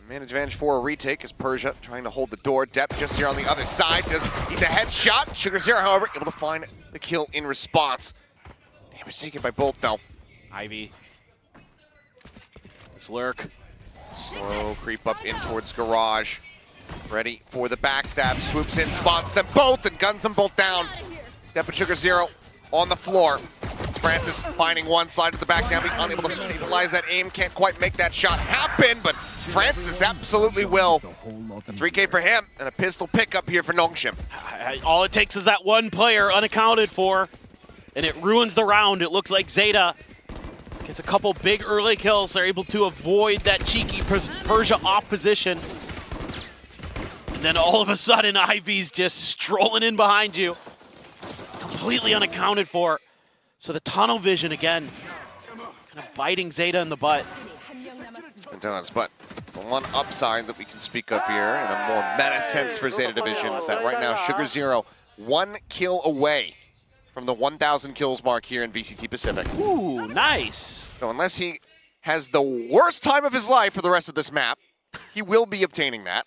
Man advantage for a retake as Persia trying to hold the door. Depp just here on the other side. Does eat the headshot. Sugar Zero, however, able to find the kill in response. Damage taken by both, though. Ivy. This lurk. Slow creep up in towards garage. Ready for the backstab. Swoops in, spots them both, and guns them both down. Depp and Sugar Zero on the floor. Francis finding one side of the back down, unable to stabilize that aim. Can't quite make that shot happen, but Francis absolutely will. A 3K for him and a pistol pickup here for Nongshim. All it takes is that one player unaccounted for, and it ruins the round. It looks like ZETA gets a couple big early kills. They're able to avoid that cheeky Persia off position. And then all of a sudden, Ivy's just strolling in behind you. Completely unaccounted for. So the tunnel vision again, kind of biting ZETA in the butt. It does, but the one upside that we can speak of here in a more meta sense for ZETA Division is that right now Sugar Zero 1 kill away from the 1,000 kills mark here in VCT Pacific. Ooh, nice. So unless he has the worst time of his life for the rest of this map, he will be obtaining that.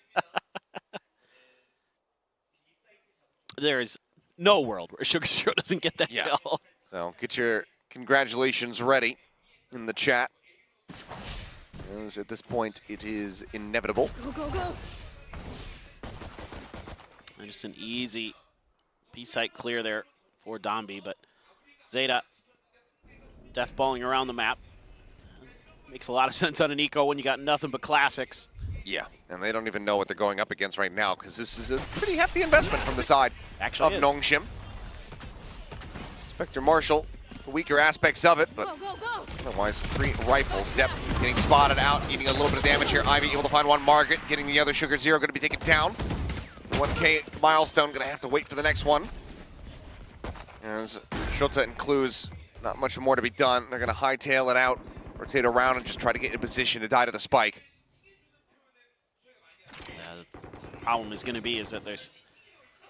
There is no world where Sugar Zero doesn't get that kill. So get your congratulations ready in the chat. As at this point, it is inevitable. Go, go, go. And just an easy B-site clear there for Dambi, but ZETA deathballing around the map. Makes a lot of sense on an eco when you got nothing but classics. Yeah, and they don't even know what they're going up against right now because this is a pretty hefty investment from the side of Nongshim. Spectre Marshall, the weaker aspects of it, but otherwise 3 rifles. Depp getting spotted out, eating a little bit of damage here. Ivy able to find one. Margaret getting the other. Sugar Zero going to be taken down. The 1K milestone going to have to wait for the next one. As Shota and Clues, not much more to be done. They're going to hightail it out, rotate around, and just try to get in position to die to the spike. The problem is going to be is that there's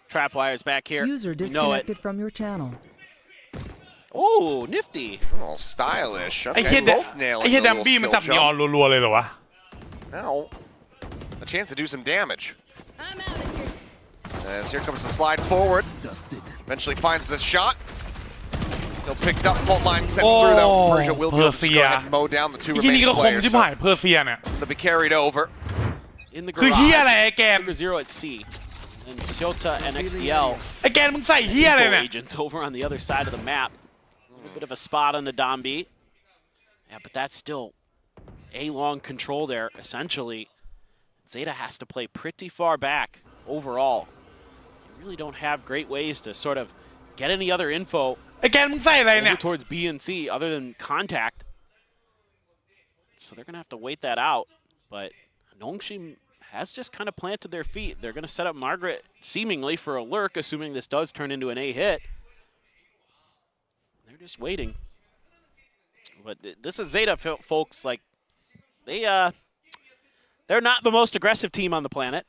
trap wires back here. User disconnected from your channel. Oh, nifty. Oh, stylish. Okay, both nailing the little skill jump. Now, a chance to do some damage. I'm out of here. As here comes the slide forward. Eventually finds the shot. Still picked up, fault line sent through though. Persia will be able to go ahead and mow down the 2 remaining players. So to be carried over. In the garage, Sugar Zero at C. And Shota and XDL. Agents over on the other side of the map. A little bit of a spot on the Dambi. Yeah, but that's still a long control there. Essentially, ZETA has to play pretty far back overall. You really don't have great ways to sort of get any other info over towards B and C other than contact. So they're going to have to wait that out. But Nongshim has just kind of planted their feet. They're going to set up Margaret seemingly for a lurk, assuming this does turn into an A hit. They're just waiting. But this is ZETA, folks. Like, they're not the most aggressive team on the planet.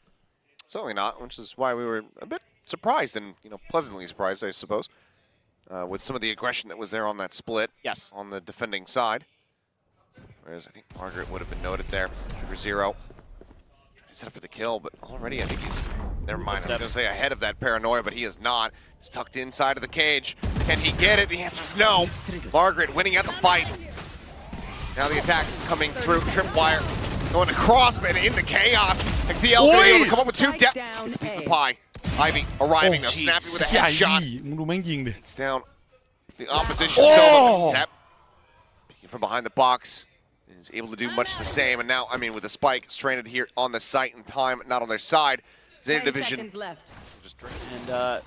Certainly not, which is why we were a bit surprised and, pleasantly surprised, I suppose, with some of the aggression that was there on that split. Yes. On the defending side. Whereas I think Margaret would have been noted there. Sugar Zero trying to set up for the kill, but already I think he's, never mind, I was going to say ahead of that paranoia, but he is not. He's tucked inside of the cage. Can he get it? The answer is no. Margaret winning at the fight. Now the attack coming through, tripwire going across, but in the chaos. XDL going to be able to come up with 2 depth. It's a piece of the pie. Ivy arriving though, snappy with a headshot. Takes down the opposition. Solo. Tap. Peeking from behind the box. is able to do much the same. And now, I mean, with the spike stranded here on the site and time not on their side, ZETA Division just And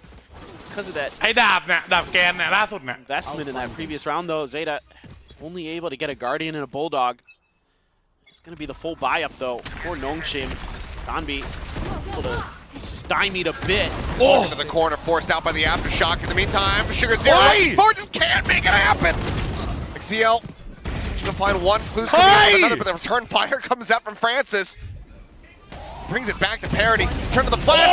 because of that ไอ้ดาบเนี่ยดาบแกนเนี่ยล่าสุดเนี่ย investment in that previous round, though, ZETA only able to get a Guardian and a Bulldog. It's going to be the full buy-up, though, for Nongshim. Donby able to be stymied a bit. Oh! Into the corner, forced out by the aftershock. In the meantime, Sugar Zero Four just can't make it happen. XCL to find one. Clues coming out with another, but the return fire comes out from Francis. Brings it back to parity. Turn to the flash.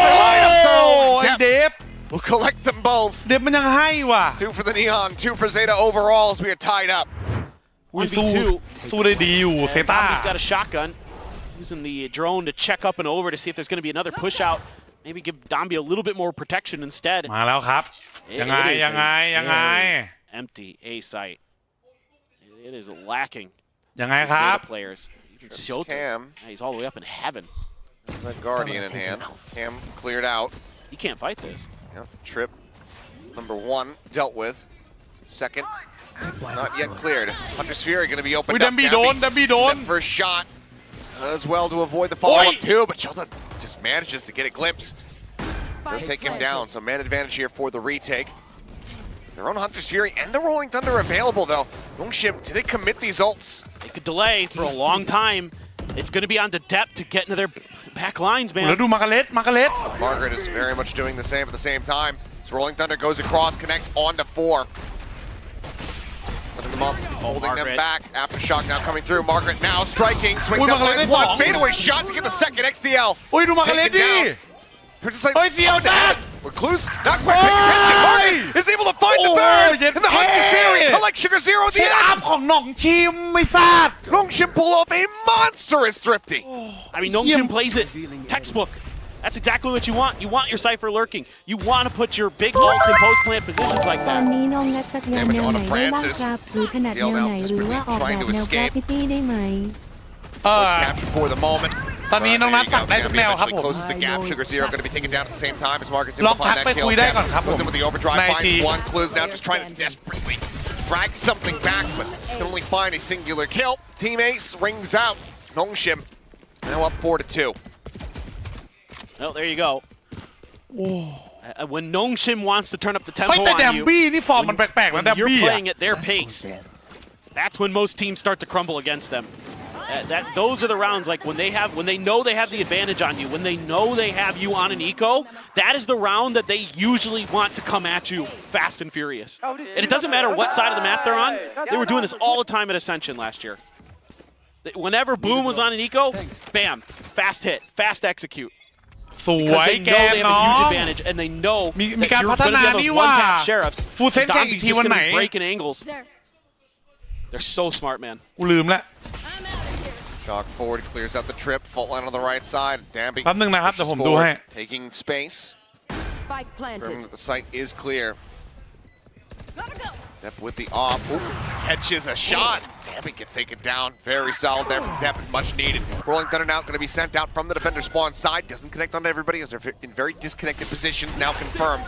Oh! And Dip will collect them both. เด็บมันยังให้ว่ะ Two for the Neon, two for ZETA overall as we are tied up. สู้ได้ดีอยู่เซต้า He's got a shotgun. Using the drone to check up and over to see if there's going to be another push out. Maybe give Donby a little bit more protection instead. มาแล้วครับยังไง Empty A site. It is lacking. ยังไงครับ Players. Even Trips Shota. Cam. He's all the way up in heaven. There's that Guardian in hand. Cam cleared out. He can't fight this. Yep. Trip number one dealt with. Second, not yet cleared. Hunter's Fury going to be opened up. ดัมบี้โดน That first shot as well to avoid the follow-up too, but Shota just manages to get a glimpse. Does take him down, so man advantage here for the retake. Their own Hunter's Fury and the Rolling Thunder available though. Nongshim, do they commit these ults? They could delay for a long time. It's going to be on the depth to get into their back lines, แล้ว man. ดูมาร์กาเล็ต Margaret is very much doing the same at the same time. So Rolling Thunder goes across, connects onto four. Setting them up, holding them back. Aftershock now coming through. Margaret now striking. Swings out finds one. Fadeaway shot to get the second XCL. โอ้ยดูมาร์กาเล็ตดิ เฮ้ยเสียวจัด Recluse not quite paying attention. Margaret is able to find the third. And the Hunter's Fury collect Sugar Zero at เซ the ตอัพ end. ของหน่องชิมไม่ทราบ Nongshim pull off a monstrous thrifty. I mean, Nongshim plays it textbook. That's exactly what you want. You want your Cypher lurking. You want to put your big ults in post-plant positions like ตอน that. นี้น้องนัดสักแนวไหนได้บ้างครับหรือถนัดแนวไหนหรือว่าออกแบบแนวกราฟฟิตี้ได้ไหม Was captured for the moment. ตอนนี้น้องนัดสั่งได้ทุกแนวครับผม Closes the gap. Sugar Zero going to be taken down at the same time as Margaret's ล able อง to ทัก find ไป that คุย kill. ได้ก่อนครับผม Goes in with the overdrive, ใน finds จี one. Clues now just trying to desperately drag something back, but can only find a singular kill. Team Ace rings out. Nongshim now up 4-2. Well, there you go. When Nongshim wants to turn up the เฮ้ย tempo แต่แด on ม you, บี้นี่ฟอร์มมันแปลกๆนะ when แดม you're บี้ playing at their pace, that's when most teams start to crumble against them. Those are the rounds like when they know they have the advantage on you, when they know they have you on an eco, that is the round that they usually want to come at you fast and furious. And it doesn't matter what side of the map they're on. They were doing this all the time at Ascension last year. Whenever Boom was on an eco, bam, fast hit, fast execute. สวย Because they แก know น they have a น้อ huge ง advantage, and they know มี that การ you're พัฒ going to นา be on นี่ those ว่า one-tap sheriffs. fullsense แข่ง Donby's อีกที just วัน going ไหน to be breaking angles. They're so smart, man. กูลืมแล้ว Shock forward, clears out the trip. Fault line on the right side. Damby แป๊บนึงนะครับเดี๋ยวผมดูให้ taking space. Spike Confirming planted. that the site is clear. Gotta go. Dep with the off. Ooh, catches a shot. Damby gets taken down. Very solid there from Dep, much needed. Rolling Thunder now going to be sent out from the defender spawn side. Doesn't connect onto everybody as they're in very disconnected positions. Now confirmed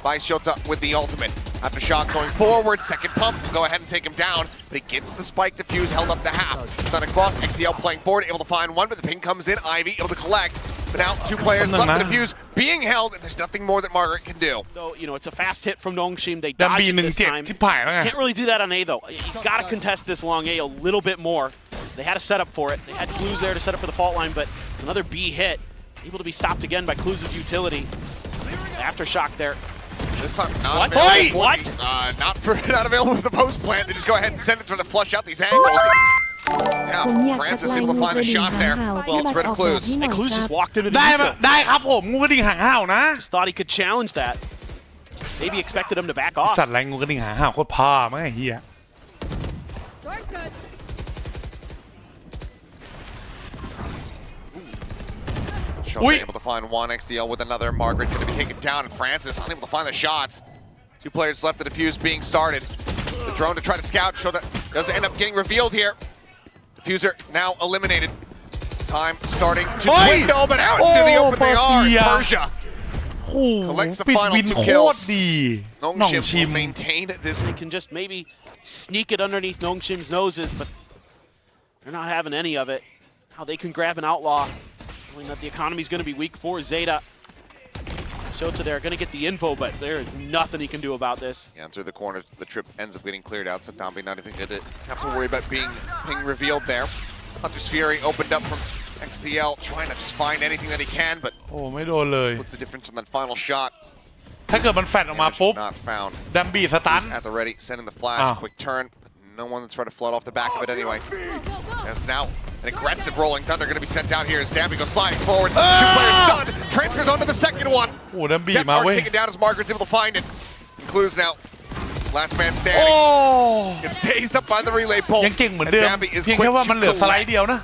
by Shota with the ultimate. After shot going forward, second pump. Will go ahead and take him down, but he gets the spike defuse held up to half. Sun across, XCL playing forward, able to find one, but the ping comes in. Ivy able to collect. But now two players left to defuse, being held, and there's nothing more that Margaret can do. So, you know, it's a fast hit from Nongshim. They แดม dodge บี้ it หนึ่ง this เจ็ด time. ที่ผ่ายแล้วไง Can't really do that on A, though. He's got to contest this long A a little bit more. They had a setup for it. They had Clues there to set up for the fault line, but it's another B hit. Able to be stopped again by Clues' utility. Aftershock there. This time not What? available. Hey, for what? the- not available for the post plant. They just go ahead and send it, trying to flush out these angles. ผมอยาก Yeah, สัก Francis ลาย able งู to ก find ระ the ดิ่ง shot หาง there. เห่า Well, ที่ it's บัต rid ร of ออกแบบ Clues. ให้หน่อย And Clues ครั just บ walked into the ได้ veto. ได้ครับผมงูกระดิ่งหางห่าวนะ Just thought he could challenge that. Maybe expected him to back สั off. ตว์ไรงูกระดิ่งหางห่าวโคตรพามั้งไอ้เหี้ย Shortcut. Shota able to find one. XCL with another. Margaret going to be taken down, and Francis unable to find the shots. Two players left. The defuse being started. The drone to try to scout. Shota does end up getting revealed here. Diffuser now eliminated. Time starting to dwindle, but out into the open they are. Persia โอ้โห collects the ปิด final วิน two โคตร kills. ดีหน่อง Nongshim ชิม will maintain this. They can just maybe sneak it underneath Nongshim's noses, but They're not having any of it. How they can grab an outlaw, knowing that the economy is going to be weak for ZETA. SuperBusS there going to get the info, but there is nothing he can do about this. Yeah, through the corner, the trip ends up getting cleared out. So Dambi not even going to have to worry about being revealed there. Hunter's Fury opened up from XCL, trying to just find anything that he can, but โอ้ไม่โดนเลย what's the difference in that final shot? ถ้าเกิดมันแฟดออกมา Damage ปุ๊บ not found. ดัมบี้สตัน At the ready, sending the flash, quick turn. But no one that's trying to flood off the back of it anyway. As now an aggressive rolling thunder going to be sent out here as Dambi goes sliding forward. Two players stunned. Transfers onto the second one. โอ้ดัมบี้ Death มา Mark เว้ย taken down as Margaret's able to find it. Clues now. Last man โอ้ standing. It stays up by the relay pole. ยังเก่งเหมือนเดิม Dambi is เพียง quick แค่ว่ามันเหลือ to สไลด์ collect. เดียวนะ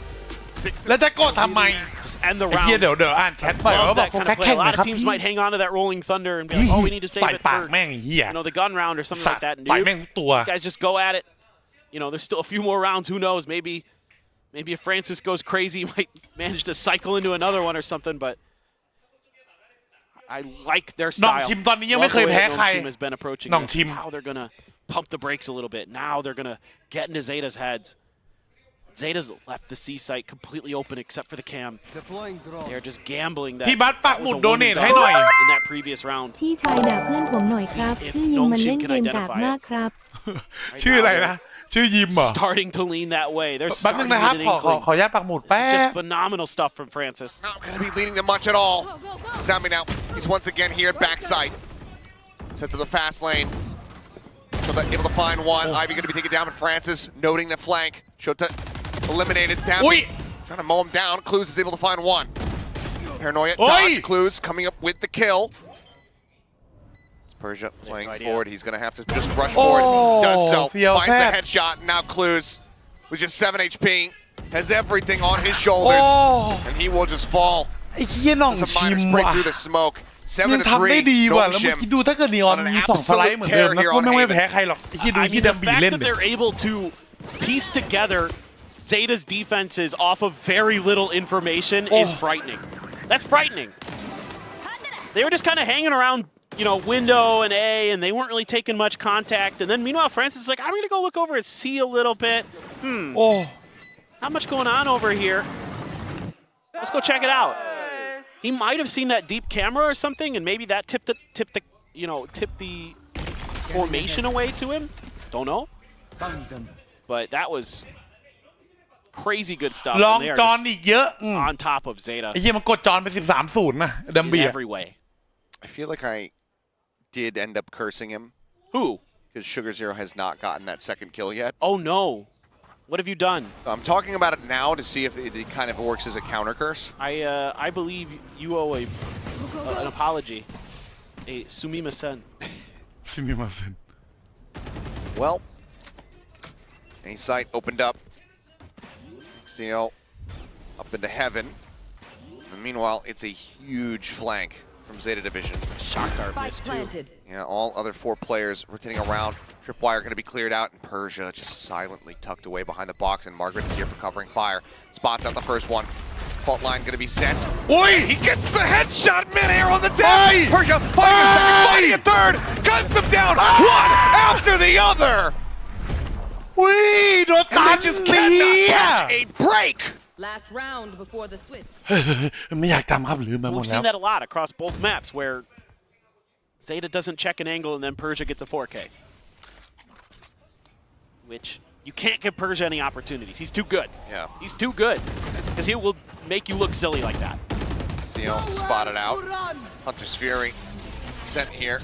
แล้วจะกดทำไม Just end the ไอ้เหี้ย round. เดี๋ยวอ่านแชทไปว่า Love บอก that โฟ kind กั of ส play. แข่ง A นะ lot ค of รับ teams พี่ might hang on to that rolling thunder and be like, oh, we need to save ต่อย it ปาก for แม่งไอ้เหี้ย the gun round or something สัต like ว์ that. ต่อย Nope. แม่งทุกตัว Guys just go at it. You know, there's still a few more rounds. Who knows? Maybe if Francis goes crazy, he might manage to cycle into another one or something. But I like their น้อง style. ชิมตอนนี้ยัง Love ไม่เค the ย way แพ้ that ใคร Gnome Team has been approaching น้อง this. ชิม Now they're gonna pump the brakes a little bit. Now they're gonna get into Zeta's heads. Zeta's left the C site completely open except for the cam. They're just gambling that พี่บัสปัก that หมุ was ด a โด one เน and ทให้ห done น่อย in that previous round. พี่ชายด่าเพื่อนผมหน่อยครับ ชื่อยิมมันเล่นเกมกากมากครับ ชื่ออะไรนะ ชื่อยิมเหรอ Starting to lean that way. They're แป๊บนึง starting นะครับ to ขอ inkling. อนุญาตปักหมุดแป๊ It's just บ phenomenal stuff from Francis. Not going to be leading them much at all. Go, go, go. Zambi now. He's once again here at backside. Set to the fast lane. Shota able to find one. Ivy going to be taken down, but Francis noting the flank. Shota eliminated. Oi! Dambi trying to mow him down. Clues is able to find one. Paranoia Oi! dodge. Clues coming up with the kill. It's Persia playing no idea. forward. He's going to have to just rush forward. Does so. Feel Finds the that. headshot. Now Clues, with just 7 HP, has everything on his shoulders. โอ้ And he will just fall. ไอ้เหี้ยน้อง Just a ชิม minor spray ว่ะ through the smoke. ยัง 7 to ทำได้ 3. ดีว่ะ แล้ว Dom เมื่อ Shim กี้ดูถ้าเกิดนีออนมี2สไลด์เหมือนเดิมนะก็ไม่แพ้ใครหรอกไอ้เหี้ยดู I ที่ mean, ดั the มบี fact เล่น that ดิ they're able to piece together Zeta's defenses off of very little information is frightening. That's frightening. They were just kind of hanging around, you know, window and A, and they weren't really taking much contact. And then meanwhile, Francis is like, I'm going to go look over and see a little bit. โอ้ Not much going on over here. Let's go check it out. He might have seen that deep camera or something, and maybe that tipped the formation away to him. Don't know. But that was crazy good stuff. ลอง And they are จอน just อีกเยอะ on top of Zeta ไอ้เหี้ยมันกดจอนไป 13-0 นะดัม in บี้ every way. I feel like I did end up cursing him Who? because Sugar Zero has not gotten that second kill yet. Oh no. What have you done? I'm talking about it now to see if it kind of works as a counter curse. I believe you owe an apology. A sumimasen. ซิมิมาเซน Well, A site opened up. CL up into heaven. And meanwhile, it's a huge flank from Zeta Division. Shock dart Spike missed too. planted. Yeah, all other 4 players rotating around. Tripwire going to be cleared out, and Persia just silently tucked away behind the box, and Margaret is here for covering fire. Spots out the first one. Fault line going to be sent. Oi! He gets the headshot midair on the deck. Persia fighting a second, fighting a third. Guns them down, one after the other. อุ้ยโดน And ตั they น just เนี cannot ่ย catch a break. Last round before the switch. ไม่อยากจำครับลืมไปหมด We've แล้ว seen that a lot across both maps where Zeta doesn't check an angle and then Persia gets a 4K. Which you can't give Persia any opportunities. He's too good. Yeah, He's too good. Because he will make you look silly like that. CL spotted out. Hunter's Fury sent here.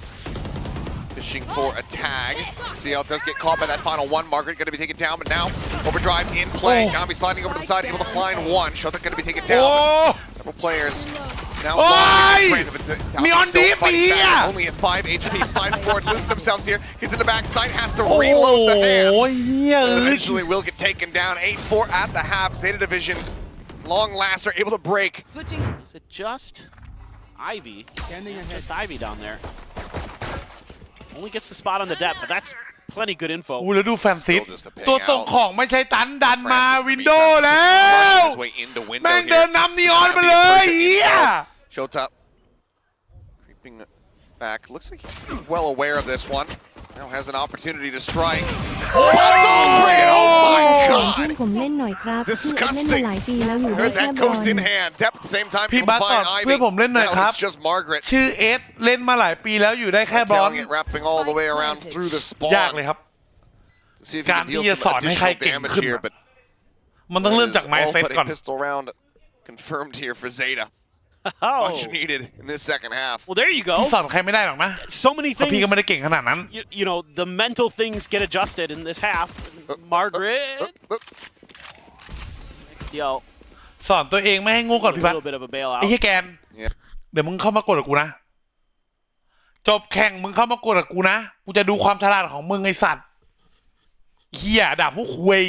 Fishing for a tag. CL does get caught by that final one. Margaret going to be taken down, but now overdrive in play. Gami sliding over to the side, able to find one. Shota going to be taken โอ้ down. Several players now Oi! launching the trend. Me on Still deep fighting here. back. Only at 5 HP. Slides forward, loses themselves here. Gets in the back side, has to โอ้ reload the hand. เหี้ย And เอ้ย eventually will get taken down. 8-4 at the half. Zeta Division, long laster, able to break. Switching. Is it just Ivy? Just Ivy down there. Only gets the spot on the depth, but that's plenty good info. อู้แล้วดูแฟนซิส Still just a ping ตัวส่ง out. ของไม่ใช่ตันดันมา Francis วินโดว์แล้ว rushing his way into window แม่ง here. เดินนำนีออนมาเลยเฮีย Shota creeping back. Looks like he's well aware of this one. Now has an opportunity to strike. เพื่อน Oh my ผมเล่นหน่อยครับคือเล่นมา Disgusting. หลายปีแล้วอยู่ได้ Heard แค่ that บอล ghost in hand. Depth at the same time. พี่บัสตอบเพื่อนผมเล่นหน่อยครับ Now it's just Margaret. ชื่อเอสเล่นมาหลายปีแล้วอยู่ได้แค่บอล Telling it, wrapping all the way around through the ยาก spawn. เลยครับ See if you การ can ที่ deal จะสอน some ให้ใคร additional เก่ง damage ขึ้น here, อะ but มันต้องเริ่มจาก all ไมซ์เซต but ก่อน a pistol round confirmed here for ZETA. Oh. Much needed in this second half. Well, there you พี่ go. สอนใครไม่ได้หรอกนะ So many เพราะพี่ things. ก็ไม่ได้เก่งขนาดนั้น You know, the mental things get adjusted in this half. Margaret, yo, สอนตัวเองไม่ให้โง่ก่อน a พี่บัส little bit of a ไอ้ bailout. เหี้ยแกน Yeah. เดี๋ยวมึงเข้ามากดกับกูนะ จบแข่งมึงเข้ามากดกับกูนะ กูจะดูความฉลาดของมึงไอสัตว์เหี้ยด่าพวกคุย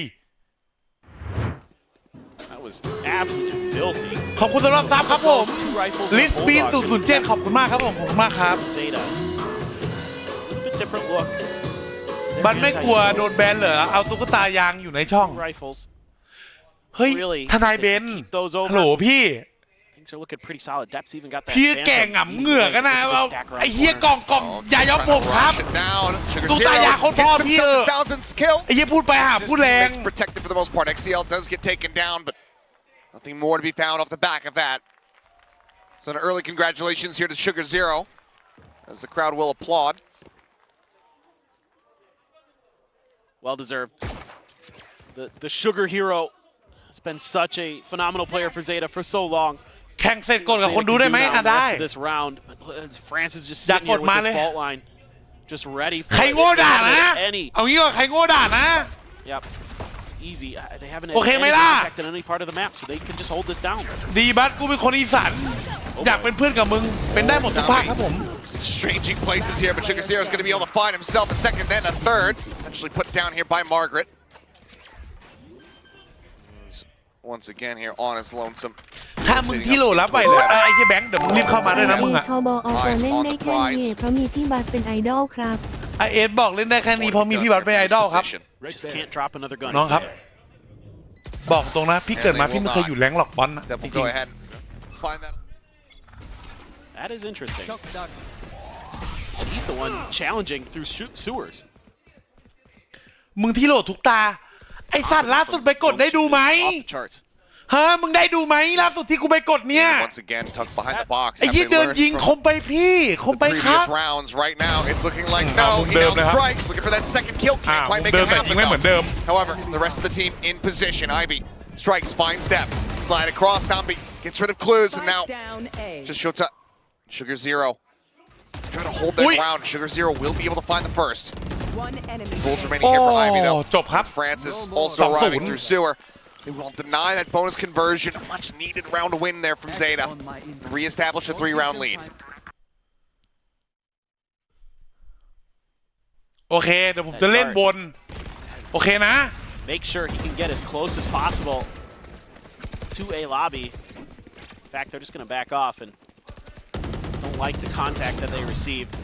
That was absolutely filthy. ขอบคุณสำหรับซับครับผม Two rifles ลิ and ส a บีน bulldog. 007ขอบคุณมากครับผมขอบคุณมากครับ ZETA. A little bit different look. บันไม่กลัวโดนแบนเหรอ เอาตุ๊กตายางอยู่ในช่อง Two rifles. เฮ้ย Really? ทนายเบน Keep those ฮัลโหล over. พี่ Things are looking pretty solid. Depth's even got that. พี่ phantom แก่งำ leading เหงื่อ the กันนะ way. เอา Stack around ไอ้เหี้ย corner. กล่อง Oh, อย่ายอม trying ผม to ครับ rush it down. Sugar ตุ๊กตา Zero ยางโคตร gets พอพี่ himself a thousandth kill. ไอ้เหี้ยพูดไปหา His พูดแรง teammates protected for the most part. XCL does get taken down, but nothing more to be found off the back of that. So an early congratulations here to Sugar Zero, as the crowd will applaud. Well deserved. The sugar hero has been such a phenomenal player for ZETA for so long. แข่งเสร็จกดกับคนดูได้ไหมอ่ะ The ได้ rest of this round, but France is just อยาก sitting ก here ด with มา this เลย fault line, just ready for ใคร it. โง่ด่า They haven't นะ hit any. เอางี้ก่อนใครโง่ด่านะ Yep, it's easy. They haven't โอ had เค any ไหมล่ะ contact in any part of the map, so they can just hold this down. ดีบัสกูเป็นคนอีสานอยากเป็นเพื่อนกับมึงเป็นได้หมดทุกภาคครับผม Some exchanging places here, but Sugar Zero is going to be able to find himself a second, then a third. Actually put down here by Margaret. He's once again here on his lonesome. ถ้ามึงที่โหลรับไปเลยไอ้เหี้ยแบงค์เดี๋ยวมึงรีบเข้ามาด้วยนะมึงอะ ชบอเล่นได้แค่นี้เพราะมีพี่บัสเป็นไอดอลครับ ไอเอสบอกเล่นได้แค่นี้เพราะมีพี่บัสเป็นไอดอลครับ Just can't drop another gun. น้องครับ บอกตรงนะพี่เกิดมาพี่ไม่เคยอยู่แรงหรอกบอลนะ Dep จ will ริง go ahead and find that. That is interesting. And he's the one challenging through sewers. ๆมึงที่โหลทุกตา ไอสัตว์ล่าสุดไปกดได้ดูไหม Off the charts. ฮะมึงได้ดูไหมล่าสุดที่กูไปกดเนี่ย Once again, tucked behind the box. ไอ้ Have ยี่ they เดิน learned ยิง from คมไปพี่คม the ไปครับ previous rounds? Right now, it's looking like Ah, no. He now มุมเดิมนะครับ strikes, looking for that second kill. อ่า Can't มุ quite ม make เดิม it แต่ยิ happen งไม่เหมือนเดิม though. However, the rest of the team in position. Ivy strikes, finds depth, slide across. Tomby gets rid of clues, and now Spike down A. just Shota, Sugar Zero. Trying to hold that Ui. ground. Sugar Zero will be able to find the first. One enemy. Bulls remaining. remaining here for Ivy โอ้ though. จบครับ Francis No also more. arriving 2-0 through sewer. They will deny that bonus conversion. A much needed round win there from ZETA. Reestablish a 3-round lead. โอเคเดี๋ยวผมจะเล่นบน โอเคนะ Make sure he can get as close as possible to a lobby. In fact, they're just going to back off and don't like the contact that they received.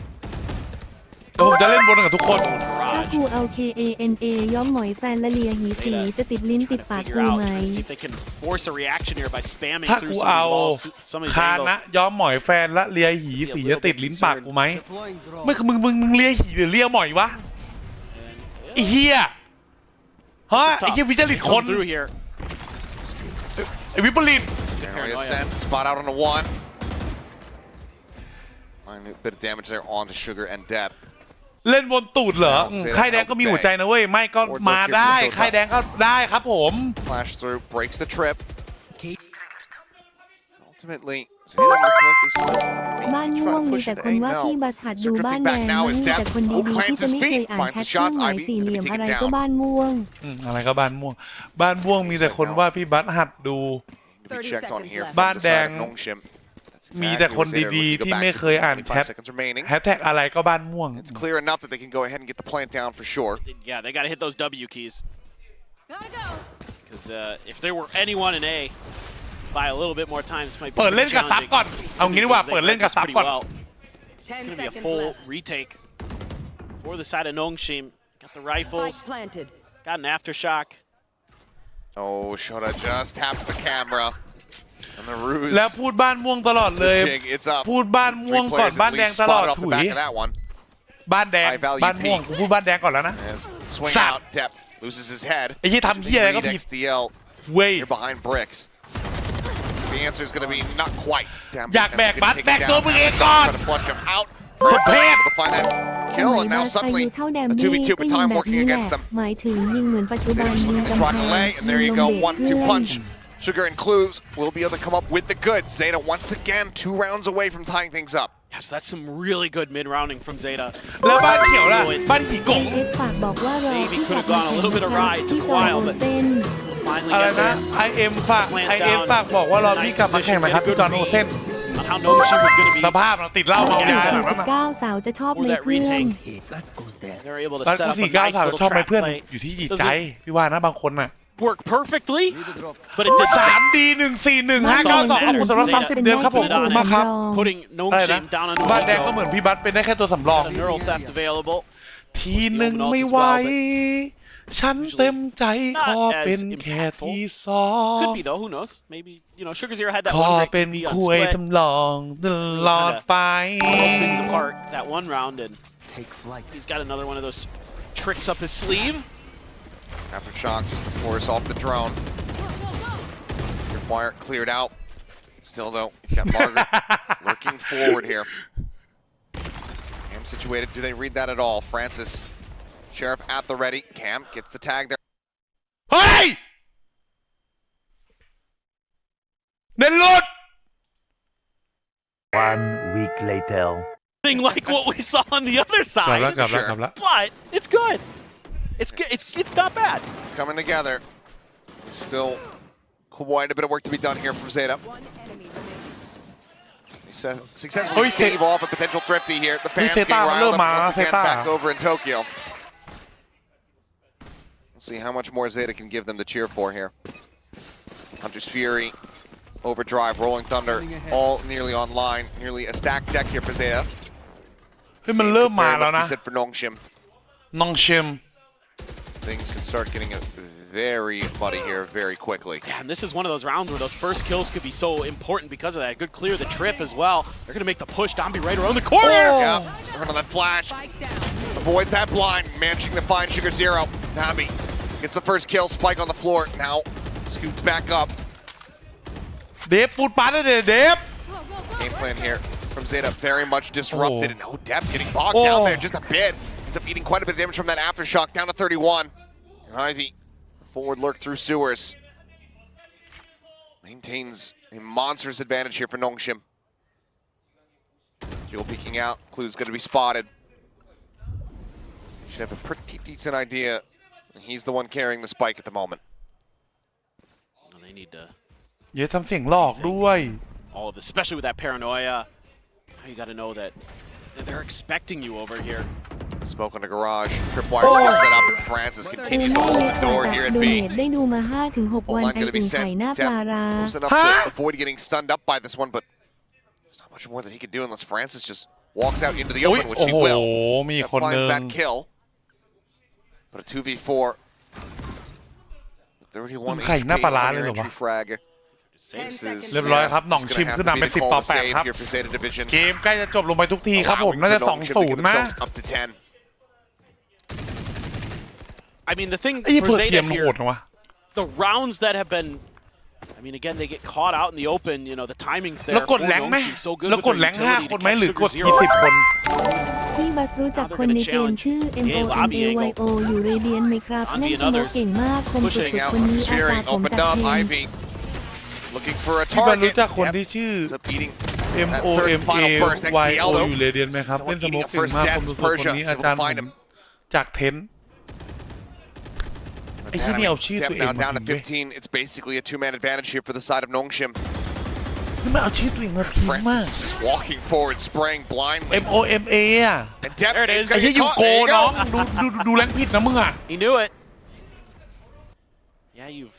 เดี๋ยวผมจะเล่นบนกับทุกคน ถ้า Raj กูเอา KANA ย้อมหมอยแฟนละเลียหีสีจะติดลิ้นติด trying to ปาก figure กู out, ไหม trying to see if they can force a reaction here by spamming ถ้า through กู some of เอา these walls, some of these คา angles. นะย้อมหมอยแฟนและเลียหีสีจะติดลิ้นปากกูไหมไม่คือมึงเลียหีหรือเลียหมอยวะ And, ไอ้เหี้ยฮะไอ้เหี้ยวิจาริตคน come through here. ไอ้วิปริต It's a good Area paranoia. sent, spot out on a 1. Minute bit of damage there onto Sugar and Dep. เล่นบนตูดเหรอค่ายแดงก็มีหัวใจนะเว้ยไม่ก็มาได้ค่ายแดงก็ได้ครับผม Flash through, breaks the trip. Ultimately, ZETA looking like they slipped. บ้านม่วงมีแต่คนว่าพี่บัสหัดดูบ้านแดงมันมีแต่คนดีๆที่จะไม่เคยอ่านแชทเครื่องหมายสี่เหลี่ยมอะไรก็บ้านม่วง อะไรก็บ้านม่วง บ้านม่วงมีแต่คนว่าพี่บัสหัดดู To be checked on here from บ้าน the แด side ง of Nongshim. That's มีแต่ exactly คน what ZETA ดี looking ๆ to go ที่ back ไม่ to. เคยอ่านแช 25 ท seconds remaining. แฮชแท็กอะไรก็บ้านม่วง It's clear enough that they can go ahead and get the plant down for sure. Yeah, they got to hit those W keys. Gotta go. Because if there were anyone in A, by a little bit more time, this might be เปิดเล่นกับซับ challenging. ก่อน เอางี้ดีกว่า They เปิดเล่น played กับ this ซับ pretty ก่อน well. It's 10 going to be a seconds full left. retake for the side of Nongshim. Got the rifles, Spike planted. got an aftershock. Oh, Shota just tapped the camera. And the ruse. แล้วพูดบ้านม่วงตลอดเลย Jig, it's up. พูดบ้านม่ว Three งก่อน players บ้า at นแดง least ตลอด spotted off ถุ the ย back of that one. บ้านแดง บ้านม่วงกูพูดบ้านแดงก่อนแล้วนะ Swing out, Depp loses his head. ไอ้ที่ทำเหี้ยอะไรก็ผิด XDL เว้ย you're behind bricks. So the answer is going to be not quite. อยากแบกบัสแบกตัวมึงเองก่อน Try to flush him out. สุดเทพ Able to find that ส kill มัย and บา now สอายุ suddenly เท่าแดม a บี้ 2v2 ก็ with ยิง time แบบ working นี้แหละ against them. หมายถึงยิงเหมือนปัจจุบัน They're just ยิง looking to กำแพ try ง to lay, and ยิ there ง you ล go. งเด็ก 1-2 เพื่อน punch. Sugar and Clues will be able to come up with the goods. Zeta once again 2 rounds away from tying things up. Yes, that's some really good mid-rounding from Zeta. แล้วบ้านเขียวล่ะ บ้านหีกง เอฟฝากบอกว่ารอ Maybe ที่ could กลั have บมา gone a little bit แข่ง awry. ที่ Took จ a อ while, โอ but เซน finally อะไร get นะ there. IM ฝาก IM ฝากบอกว่ารอพี่กลับมาแข่งนะครับพี่จอห์นโอเซน On how Nobushi was going to be สภาพเราติดเหล้าเมายาหลังนั้นน่ะ 49สาวจะชอบ for ใน that เพื่อน retake. They're able to ร้าน set กู up สี่ a เก้า nice สาว little ชอบไหม trap เพื่อน play. อยู่ที่จิตใจพี่ว่านะบางคนน่ะ Work perfectly, but it did 3D 141 592ขอบคุณสำหรับ30เดือนครับผมขอบคุณมากครับ putting อะไรนะ Nobushi down on บ้านแดงก็เหมือนพี่บัสเป็นได้แค่ตัวสำรอง a neural theft available. ทีหนึ่งไม่ไหวฉันเต็มใจขอเป็นแค่ที่สอง Could be though, who knows? Maybe, you know, Sugar Zero had that ขอ one break เป็น to be on คุย split. สำรองตลอดไป Broke things apart that one round, and he's got another one of those tricks up his sleeve. Aftershock just to force off the drone. Your wire cleared out. Still though, you've got Margaret lurking forward here. Cam situated. Do they read that at all? Francis, Sheriff at the ready. Cam gets the tag there. เฮ้ยเน้นหลุด One week later. Thing like what we saw on the other กลับแล้ว side, กลับแล้วกลับแล้ว but it's good. It's good. It's not bad. It's coming together. Still quite a bit of work to be done here from Zeta. One enemy remaining. Successfully stave off a potential thrifty here. The fans getting riled up once again back over in Tokyo. Let's see how much more Zeta can give them to cheer for here. Hunter's Fury, Overdrive, Rolling Thunder, all nearly online. Nearly a stacked deck here for Zeta. เฮ้ยมันเริ่มมาแล้วนะ Said for Nongshim. น้องเชม Things can start getting very muddy here very quickly. Yeah, and this is one of those rounds where those first kills could be so important because of that. Good clear the trip as well. They're going to make the push. Dombi right around the corner. Yeah, turn on that flash. Spike down. Avoids that blind, managing to find Sugar Zero. Dombi gets the first kill. Spike on the floor. Now scoops back up. เดฟปูดปาดเลยเดฟ Game plan here from Zeta very much disrupted. And no depth getting bogged down there just a bit. Ends up eating quite a bit of damage from that aftershock down to 31. And Ivy forward lurk through sewers. Maintains a monstrous advantage here for Nongshim. Jewel peeking out. Clue's going to be spotted. Should have a pretty decent idea. He's the one carrying the spike at the moment. Well, they need to อย่าทำเสียงหลอกด้วย all of this, especially with that paranoia. Now you got to know that they're expecting you over here. Smoke on the garage. Tripwire still set up, and Francis continues to hold the door here at โด B. เนทได้ดูมา 5-6 วัน Online ไอ going to อุ่ be นไข่ sent. หน้าปลาร้า Moves enough to avoid getting stunned up by this one, but there's not much more that he can do unless Francis just walks out into the โอ้ย open, which โอ้ he โห will. มี That คนหนึ่ finds ง that kill. But a 2v4. 31 ไข่หน้าปลาร้า HP เลยเหรอวะ entry frag. 10 seconds. เรียบร้อยครับหน่องชิมขึ้นนำเป็น10-8 ครับ เกมใกล้จะจบลงไปทุกทีครับผม น่าจะ 2-0 นะ Up to 10. I mean, the thing ไอ้เหี้ย for เปิดเสีย Zeta งโห here, ดนะวะ the rounds that have been, I mean, again, they get caught out in the open. You know, the timings there. แล้วกด for แรงค์ไหม Nongshim so good แล้ว with ก their ดแรงค์ utility 5 คน to ไหม catch หรือกด Sugar Zero. 20 คน พี่บัสรู้จักคนในเกมชื่อ MOMAYO อยู่เรเดียนไหมครับ เล่นสโมกเก่งมากคมสุด Pushing ๆ out คนนี้ Hunter's อา Fury. ตาผม Opened จัด up. เอง Ivy looking for a พี่บัน target. รู้จักคน Dep ที่ชื่อ ends up eating MOMAYO XCL อยู่เรเดียนไหมครับ เล่นสโมกเก่งมากผมรู้สึกคนนี้อาจารย์ผมจากเทน ไอ้ที่นี่เอาชื่อ Dep ตัวเอง now มา down พิ to มพ์ด้วย 15. It's basically a two-man advantage here for the side of Nongshim. นี่มันเอาชื่อตัวเองมาพิมพ์มาก Francis just walking forward, spraying blindly. MOMA อ่ะ And Dep There it is. is ไอ้ gonna ที่ get ยู caught. โก There you น้อง go. ดูแรงผิดนะมึงอ่ะ He knew it. Yeah, you've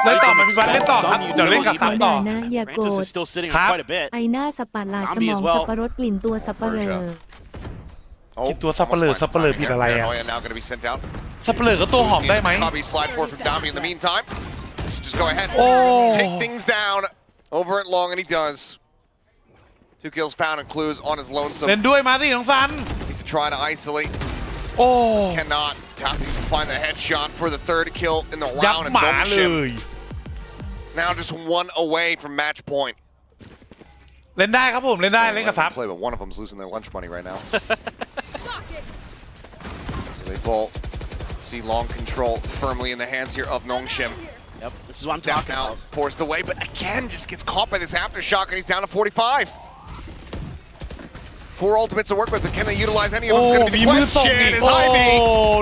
เล่นต่อไหมพี่บัสเล่นต่อครับ เดี๋ยวเล่นกับ ขอ ต่ ด่า อ นะอย่าโกร Francis ธ is still sitting on ครับ quite a bit. ไอหน้าสปาหลาดสมองสับปะรดกลิ่นตัวสับปะเหร่อ Oh, กินตัวสับปะเหร่อ almost สับปะเหร่อ finds ผิด time อะไร here. อ่ะ Paranoia now going to be sent out. สับปะเหร่อก็ตัวหอมได้ไหม Copy slide forward from Dombi in the meantime. Just go ahead. โอ้ Take things down. Over it long, and he does. 2 kills found and Clues on his lonesome. เล่นด้วยมาสิน้องซัน He's to try to isolate. โอ้ Cannot. Tappy to find the headshot for the third kill in the ยับ round. And หมาเลย now just one away from match point. เล่นได้ครับผมเล่นได้เล่นกับซับ Play, but one of them's losing their lunch money right now. They both see long control firmly in the hands here of Nongshim. Yep, this is what I'm Step talking out, about. forced away, but again just gets caught by this aftershock, and he's down to 45. 4 ultimates to work with, but can they utilize any of them? โอ้ It's gonna be มี the มือส่ง question. อีก Is โอ้ Ivy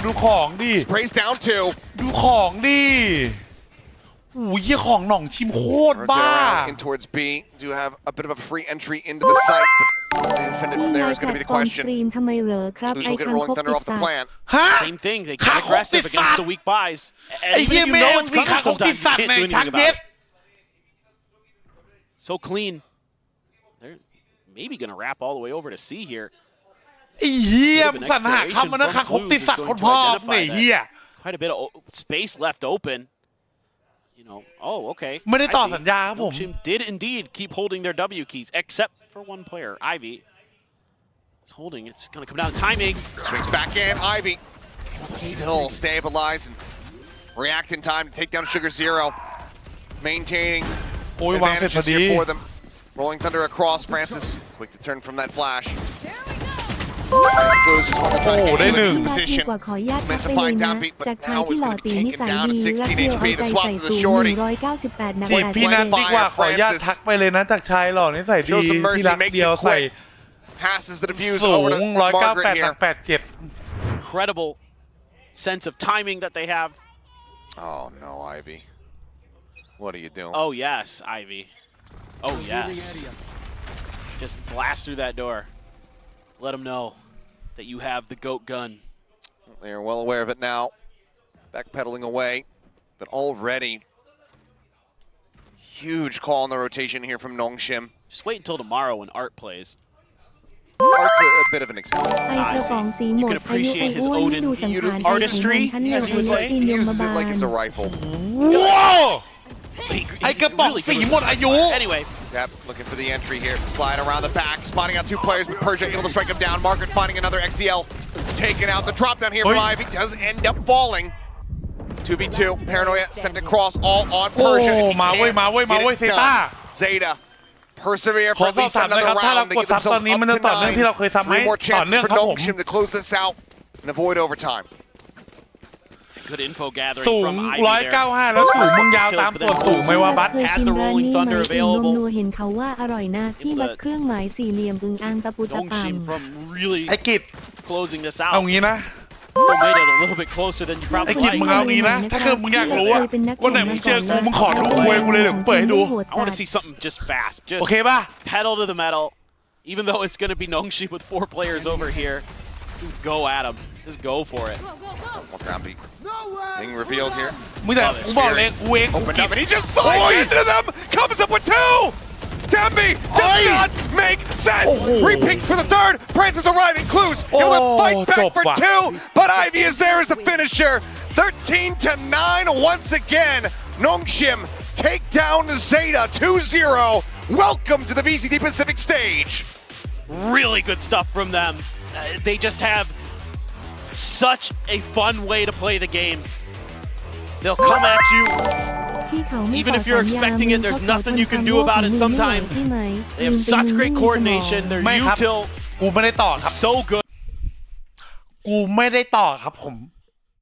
ดูของดิ sprays down 2. ดูของดิโอ้ยของหน่องชิมโคตรบ้า In towards B, do have a bit of a free entry into the site, but they defended นี่ from ไล there ฟ์ is แพล going to ต be the ฟอร์มส question. ตรีมทำไมเหรอครับ Who's ไอ looking คั at ง rolling คบ thunder ติด off the สัตว์ plant? ฮะ Same thing. They get Kickoff aggressive is against fat. the weak buys. ไอ้ And เหี้ย even แม่ you know ง it's สีขา coming ของติด sometimes, สัต you ว์ can't ใน do ชัก anything เย็ด about it. So clean. They're maybe gonna wrap all the way over to C here. ไอ้เหี้ยมันสันหาคำมันนะขังของติดสัตว์คนพ่อไอ้เหี้ย Quite a bit of space left open. You know, oh, okay. ไม่ได้ต่อ I see. สัญญาครับผม Nongshim did indeed keep holding their W keys, except for one player, Ivy. It's holding. It's gonna come down to timing. Swings back in, Ivy. Still stabilize and react in time to take down Sugar Zero. Maintaining โอ้ยวางเสร็จพอ advantages ดี here for them. Rolling Thunder across, Francis. Quick to turn from that flash. As Blues just want to try to Oh, get they into this knew. ที่รักดี position. กว่าขออนุญาต It's ทัก meant ไป to เลย find นะ Tappy, but จากชาย now ที่ it's หล่อ going to ตี be นิ taken สัย down ดี to รัก 16 เดียว HP. เอา The ใจ swap ใส่ to the สูง shorty. 198นัก จีบ แปด พี่นันดีกว่าขออนุญาต Francis ทักไปเลยนะจากชายหล่อนิสัยดี Show some ที่ mercy, รัก makes เดียว it ใส่ quick. Passes the defuse สู over ง to 198 Margaret หนั here. ก87 Incredible sense of timing that they have. Oh no, Ivy. What are you doing? Oh yes, Ivy. Oh yes. Just blast through that door. Let them know that you have the GOAT gun. They're well aware of it now. Backpedaling away, but already huge call on the rotation here from Nongshim. Just wait until tomorrow when Art plays. Art's a bit of an example. ไอกระป๋องสีหมดอายุไออ้วนที่ดูสังขารไอไขมันชั้นเหนือ He ไอรถตีน uses ยม it บา like ล it's a rifle. ว้าว He's ไอกระป๋อง really สี good with หมดอายุ Anyway, Yep, looking for the entry here. Slide around the back, spotting out 2 players, but Persia able to strike him down. Margaret finding another XCL. Taken out. The drop down here from Ivy does end up falling. 2v2. Paranoia sent across all on โอ้ Persia. If he มาเว้ย can't มาเว้ย มา get เว้ย it เซต้า done. Zeta persevere ข for อ at สอบ least ถามเลยค another รับถ้าเรา round. They กด get ซับตอน themselves นี้ up มัน to จะต่อเนื่องที่เราเคยซับ 9. ไหม 3 more ต่อ chances เนื่อง for ครับผม Nongshim to close this out and avoid overtime. good info gathering สูง from Ivy there. 195แล้วสูงมึงยาวตามส่วนสูงไหมวะบัส เคยกินร้านนี้ไหมถึงนมนัวเห็นเขาว่าอร่อยนะพี่บัสเครื่องหมายสี่เหลี่ยมอึงอ่างตะปุตะปาม Nongshim from really ไอ้กิจ closing this เอา out. งี้นะ Still made it a little bit closer than you ไอ้ probably กิจ like. มึงเอางี้นะ ถ้าเกิดมึงอยากรู้อะวันไหนมึงเจอกูมึงขอดูมวยกูเลยเดี๋ยวกูเปิดให้ดู I want to see something just fast. โอ Just เคป่ะ pedal to the metal. Even though it's going to be Nongshim with 4 players over here, just go at him. Just go for it. Well, Tappy being revealed here. มึงแต่กูบอกเลยกูเองกู Opened กิ up จ and he just slides into them. Comes up with 2. Tempe does not make sense. Repicks for the third. Francis arriving. Clues. Able to fight back for 2. But Ivy is there as the finisher. 13-9 once again. Nongshim take down Zeta 2-0. Welcome to the VCT Pacific stage. Really good stuff from them. They just have such a fun way to play the game. They'll come at you. ที่เขาไม่ Even ขอ if you're สัญญา expecting it, มึง there's เพราะ nothing you เขา can ทำ do โง่ about ของ it มึงไม่ไหว sometimes. ใช่ไหม They have มึงเป็น such มึงไม่ great มีสมอง coordination. They're ไม่ครับ util กูไม่ได้ต่อครับ so good. กูไม่ได้ต่อครับผม